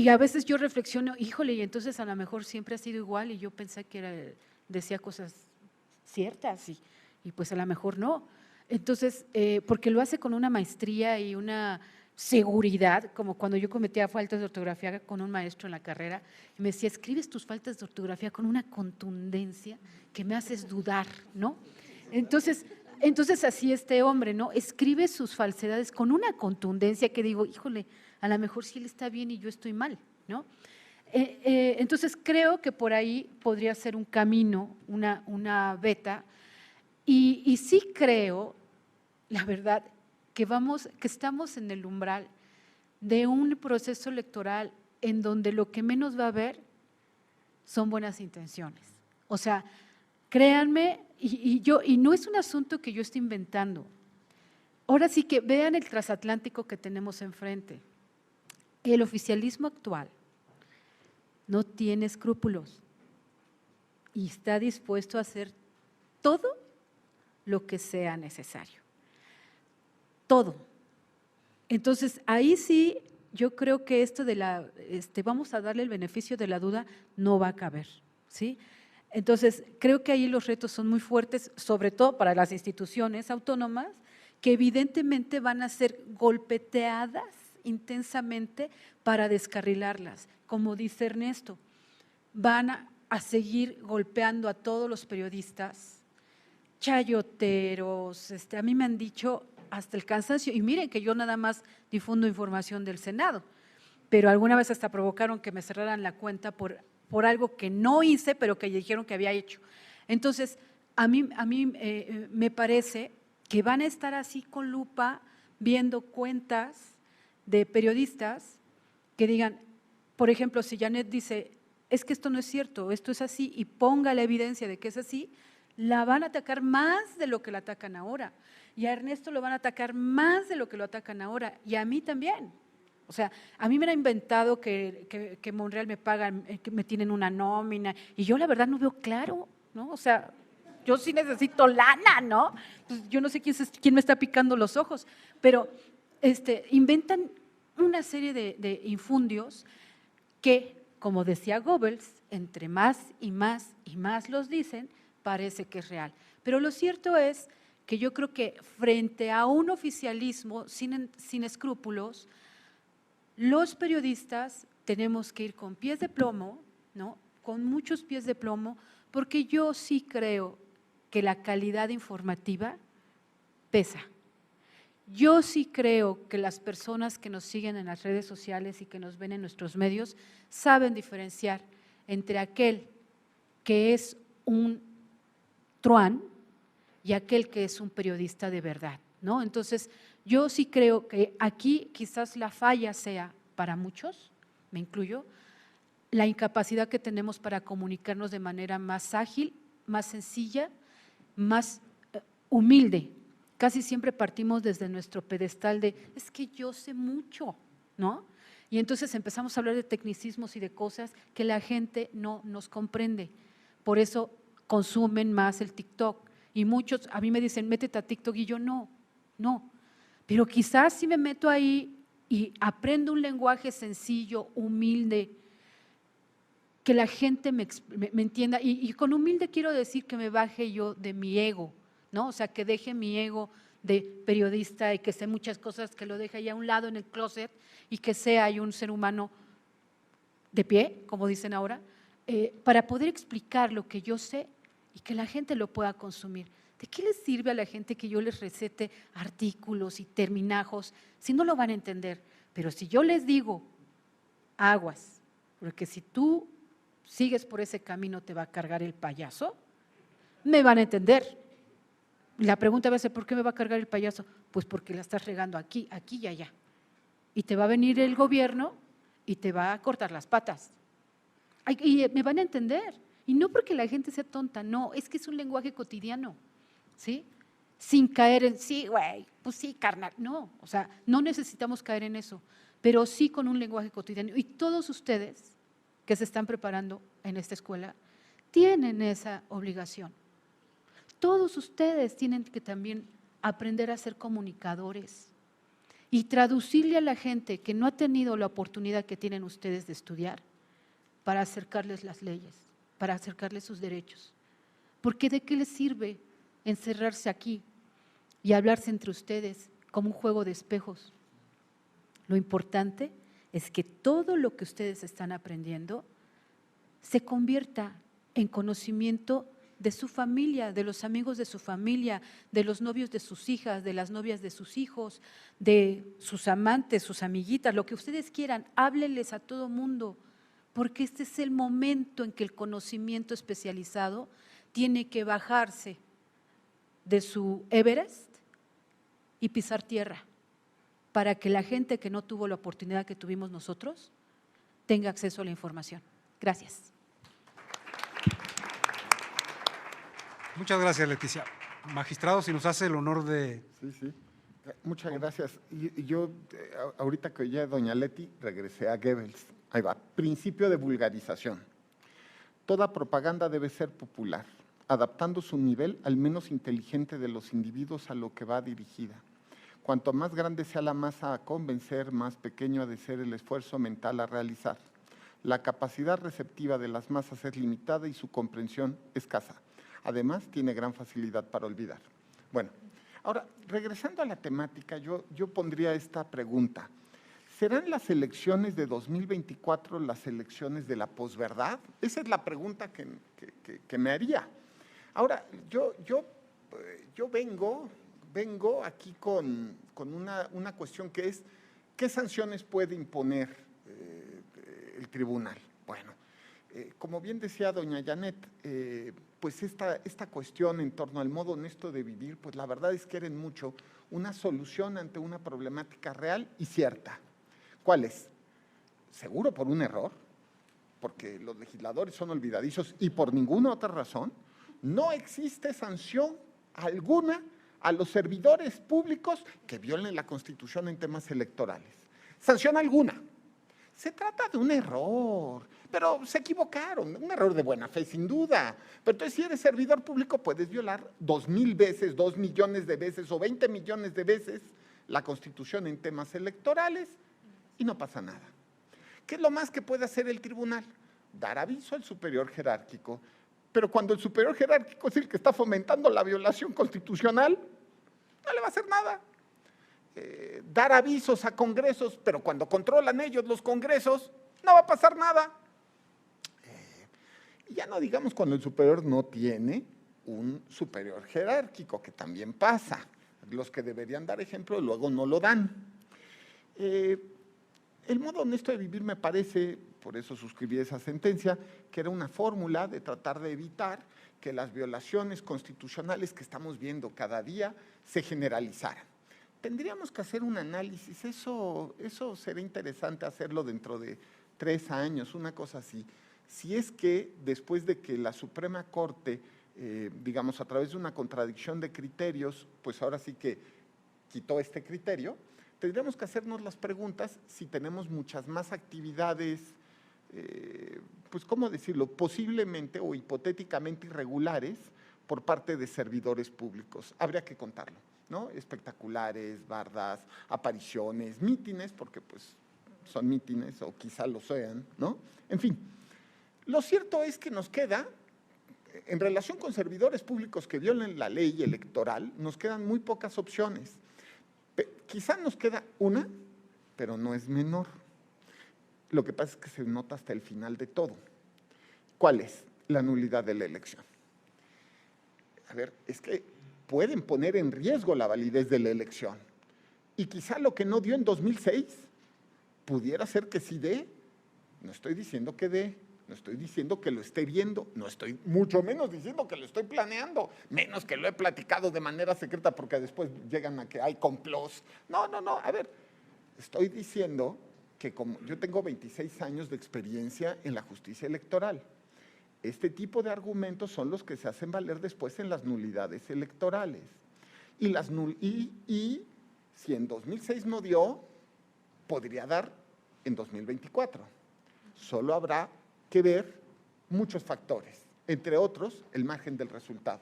a veces yo reflexiono, híjole, y entonces a lo mejor siempre ha sido igual y yo pensé que decía cosas ciertas y pues a lo mejor no. Entonces, porque lo hace con una maestría y una seguridad, como cuando yo cometía faltas de ortografía con un maestro en la carrera, y me decía, escribes tus faltas de ortografía con una contundencia que me haces dudar, ¿no? Entonces así este hombre, ¿no? Escribe sus falsedades con una contundencia que digo, híjole, a lo mejor sí él está bien y yo estoy mal, ¿no? Entonces creo que por ahí podría ser un camino, una veta, y sí creo, la verdad, que estamos en el umbral de un proceso electoral en donde lo que menos va a haber son buenas intenciones. O sea, créanme, y no es un asunto que yo esté inventando. Ahora sí que vean el transatlántico que tenemos enfrente. El oficialismo actual no tiene escrúpulos y está dispuesto a hacer todo lo que sea necesario. Todo. Entonces, ahí sí, yo creo que esto de vamos a darle el beneficio de la duda, no va a caber, ¿sí? Entonces, creo que ahí los retos son muy fuertes, sobre todo para las instituciones autónomas, que evidentemente van a ser golpeteadas intensamente para descarrilarlas. Como dice Ernesto, van a seguir golpeando a todos los periodistas, chayoteros, a mí me han dicho hasta el cansancio, y miren que yo nada más difundo información del Senado, pero alguna vez hasta provocaron que me cerraran la cuenta por algo que no hice, pero que dijeron que había hecho. Entonces, a mí me parece que van a estar así con lupa viendo cuentas de periodistas que digan, por ejemplo, si Janet dice, es que esto no es cierto, esto es así, y ponga la evidencia de que es así, la van a atacar más de lo que la atacan ahora. Y a Ernesto lo van a atacar más de lo que lo atacan ahora, y a mí también. O sea, a mí me han inventado que Monreal me pagan, que me tienen una nómina, y yo la verdad no veo claro, ¿no? O sea, yo sí necesito lana, ¿no? Pues yo no sé quién me está picando los ojos, pero inventan una serie de infundios que, como decía Goebbels, entre más y más y más los dicen, parece que es real. Pero lo cierto es que yo creo que frente a un oficialismo sin escrúpulos, los periodistas tenemos que ir con pies de plomo, ¿no? Con muchos pies de plomo, porque yo sí creo que la calidad informativa pesa. Yo sí creo que las personas que nos siguen en las redes sociales y que nos ven en nuestros medios saben diferenciar entre aquel que es un truán y aquel que es un periodista de verdad, ¿no? Entonces, yo sí creo que aquí quizás la falla sea para muchos, me incluyo, la incapacidad que tenemos para comunicarnos de manera más ágil, más sencilla, más humilde. Casi siempre partimos desde nuestro pedestal de, es que yo sé mucho, ¿no? Y entonces empezamos a hablar de tecnicismos y de cosas que la gente no nos comprende. Por eso consumen más el TikTok. Y muchos a mí me dicen, métete a TikTok, y yo no. Pero quizás si me meto ahí y aprendo un lenguaje sencillo, humilde, que la gente me entienda, y con humilde quiero decir que me baje yo de mi ego, ¿no? O sea, que deje mi ego de periodista y que sé muchas cosas, que lo deje ahí a un lado en el closet y que sea yo un ser humano de pie, como dicen ahora, para poder explicar lo que yo sé y que la gente lo pueda consumir. ¿De qué les sirve a la gente que yo les recete artículos y terminajos si no lo van a entender? Pero si yo les digo, aguas, porque si tú sigues por ese camino te va a cargar el payaso, me van a entender. La pregunta va a ser, ¿por qué me va a cargar el payaso? Pues porque la estás regando aquí, aquí y allá. Y te va a venir el gobierno y te va a cortar las patas. Y me van a entender. Y no porque la gente sea tonta, no, es que es un lenguaje cotidiano, ¿sí? Sin caer en, sí, güey, pues sí, carnal. No, o sea, no necesitamos caer en eso, pero sí con un lenguaje cotidiano. Y todos ustedes que se están preparando en esta escuela tienen esa obligación. Todos ustedes tienen que también aprender a ser comunicadores y traducirle a la gente que no ha tenido la oportunidad que tienen ustedes de estudiar para acercarles las leyes, para acercarles sus derechos. Porque ¿de qué les sirve encerrarse aquí y hablarse entre ustedes como un juego de espejos? Lo importante es que todo lo que ustedes están aprendiendo se convierta en conocimiento de su familia, de los amigos de su familia, de los novios de sus hijas, de las novias de sus hijos, de sus amantes, sus amiguitas, lo que ustedes quieran, háblenles a todo mundo, porque este es el momento en que el conocimiento especializado tiene que bajarse de su Everest y pisar tierra, para que la gente que no tuvo la oportunidad que tuvimos nosotros tenga acceso a la información. Gracias. Muchas gracias, Leticia. Magistrado, si nos hace el honor de… Sí. Muchas gracias. Y yo, ahorita que oí a doña Leti, regresé a Goebbels. Ahí va. Principio de vulgarización. Toda propaganda debe ser popular, adaptando su nivel al menos inteligente de los individuos a lo que va dirigida. Cuanto más grande sea la masa a convencer, más pequeño ha de ser el esfuerzo mental a realizar. La capacidad receptiva de las masas es limitada y su comprensión escasa. Además, tiene gran facilidad para olvidar. Bueno, ahora, regresando a la temática, yo pondría esta pregunta. ¿Serán las elecciones de 2024 las elecciones de la posverdad? Esa es la pregunta que me haría. Ahora, yo vengo aquí con una cuestión que es, ¿qué sanciones puede imponer el tribunal? Bueno, como bien decía doña Janet, pues esta cuestión en torno al modo honesto de vivir, pues la verdad es que quieren mucho una solución ante una problemática real y cierta. ¿Cuál es? Seguro por un error, porque los legisladores son olvidadizos y por ninguna otra razón, no existe sanción alguna a los servidores públicos que violen la Constitución en temas electorales. Sanción alguna. Se trata de un error, pero se equivocaron, un error de buena fe, sin duda. Pero entonces, si eres servidor público, puedes violar 2,000 veces, 2 millones de veces o 20 millones de veces la Constitución en temas electorales y no pasa nada. ¿Qué es lo más que puede hacer el tribunal? Dar aviso al superior jerárquico. Pero cuando el superior jerárquico es el que está fomentando la violación constitucional, no le va a hacer nada. Dar avisos a congresos, pero cuando controlan ellos los congresos, no va a pasar nada. Y ya no digamos cuando el superior no tiene un superior jerárquico, que también pasa. Los que deberían dar ejemplo luego no lo dan. El modo honesto de vivir me parece, por eso suscribí esa sentencia, que era una fórmula de tratar de evitar que las violaciones constitucionales que estamos viendo cada día se generalizaran. Tendríamos que hacer un análisis, eso será interesante hacerlo dentro de 3 años, una cosa así. Si es que después de que la Suprema Corte, digamos a través de una contradicción de criterios, pues ahora sí que quitó este criterio, tendríamos que hacernos las preguntas si tenemos muchas más actividades, pues cómo decirlo, posiblemente o hipotéticamente irregulares por parte de servidores públicos. Habría que contarlo, ¿no? Espectaculares, bardas, apariciones, mítines, porque pues son mítines o quizá lo sean, ¿no? En fin, lo cierto es que nos queda, en relación con servidores públicos que violen la ley electoral, nos quedan muy pocas opciones. Quizá nos queda una, pero no es menor. Lo que pasa es que se nota hasta el final de todo. ¿Cuál es? La nulidad de la elección. A ver, es que pueden poner en riesgo la validez de la elección. Y quizá lo que no dio en 2006 pudiera ser que sí dé. No estoy diciendo que dé, no estoy diciendo que lo esté viendo, no estoy mucho menos diciendo que lo estoy planeando, menos que lo he platicado de manera secreta porque después llegan a que hay complots. No, a ver, estoy diciendo que como yo tengo 26 años de experiencia en la justicia electoral, este tipo de argumentos son los que se hacen valer después en las nulidades electorales. Y si en 2006 no dio, podría dar en 2024. Solo habrá que ver muchos factores, entre otros el margen del resultado.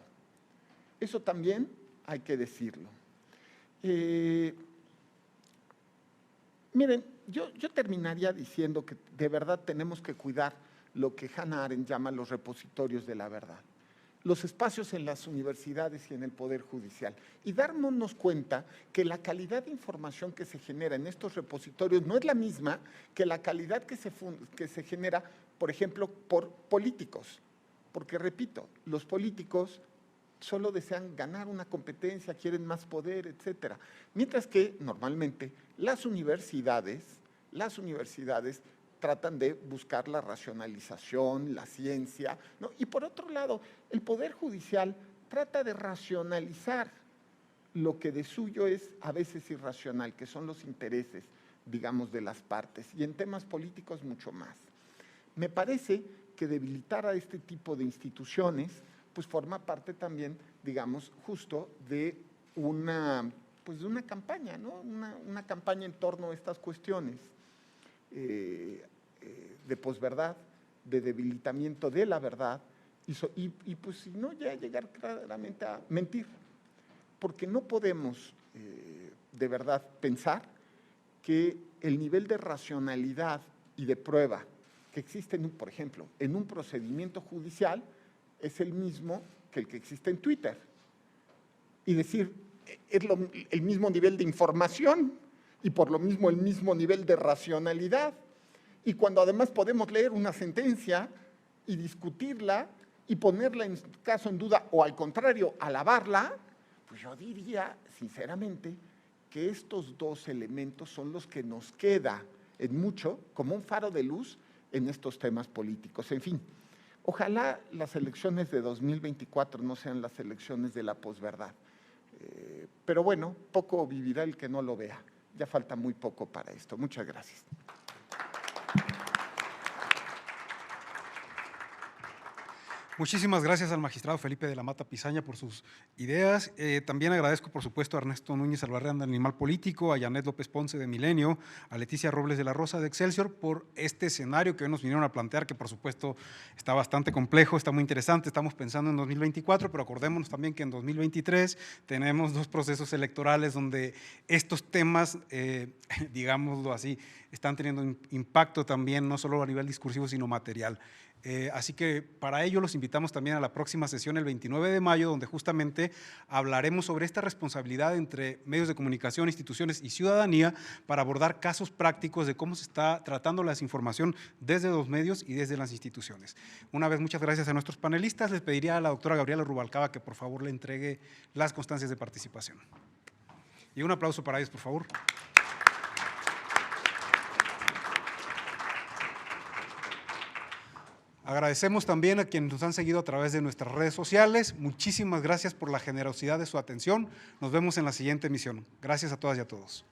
Eso también hay que decirlo. Miren, yo terminaría diciendo que de verdad tenemos que cuidar lo que Hannah Arendt llama los repositorios de la verdad, los espacios en las universidades y en el Poder Judicial, y darnos cuenta que la calidad de información que se genera en estos repositorios no es la misma que la calidad que se genera, por ejemplo, por políticos. Porque, repito, los políticos solo desean ganar una competencia, quieren más poder, etcétera. Mientras que, normalmente, las universidades tratan de buscar la racionalización, la ciencia, ¿no? Y por otro lado, el Poder Judicial trata de racionalizar lo que de suyo es a veces irracional, que son los intereses digamos, de las partes, y en temas políticos mucho más. Me parece que debilitar a este tipo de instituciones pues forma parte también, digamos, justo de una campaña, ¿no? Una campaña en torno a estas cuestiones de posverdad, de debilitamiento de la verdad, y pues si no, ya llegar claramente a mentir, porque no podemos de verdad pensar que el nivel de racionalidad y de prueba que existe, por ejemplo, en un procedimiento judicial es el mismo que el que existe en Twitter. Y decir, es el mismo nivel de información y por lo mismo el mismo nivel de racionalidad. Y cuando además podemos leer una sentencia y discutirla y ponerla en caso en duda o al contrario, alabarla, pues yo diría sinceramente que estos dos elementos son los que nos queda en mucho como un faro de luz en estos temas políticos. En fin, ojalá las elecciones de 2024 no sean las elecciones de la posverdad. Pero bueno, poco vivirá el que no lo vea. Ya falta muy poco para esto. Muchas gracias. Muchísimas gracias al magistrado Felipe de la Mata Pizaña por sus ideas. También agradezco, por supuesto, a Ernesto Núñez Albarrán de Animal Político, a Janet López Ponce de Milenio, a Leticia Robles de la Rosa de Excelsior por este escenario que hoy nos vinieron a plantear, que por supuesto está bastante complejo, está muy interesante. Estamos pensando en 2024, pero acordémonos también que en 2023 tenemos 2 procesos electorales donde estos temas, digámoslo así, están teniendo un impacto también, no solo a nivel discursivo, sino material. Así que para ello los invitamos también a la próxima sesión el 29 de mayo, donde justamente hablaremos sobre esta responsabilidad entre medios de comunicación, instituciones y ciudadanía para abordar casos prácticos de cómo se está tratando la desinformación desde los medios y desde las instituciones. Una vez, muchas gracias a nuestros panelistas. Les pediría a la doctora Gabriela Rubalcaba que por favor le entregue las constancias de participación. Y un aplauso para ellos, por favor. Agradecemos también a quienes nos han seguido a través de nuestras redes sociales. Muchísimas gracias por la generosidad de su atención. Nos vemos en la siguiente emisión. Gracias a todas y a todos.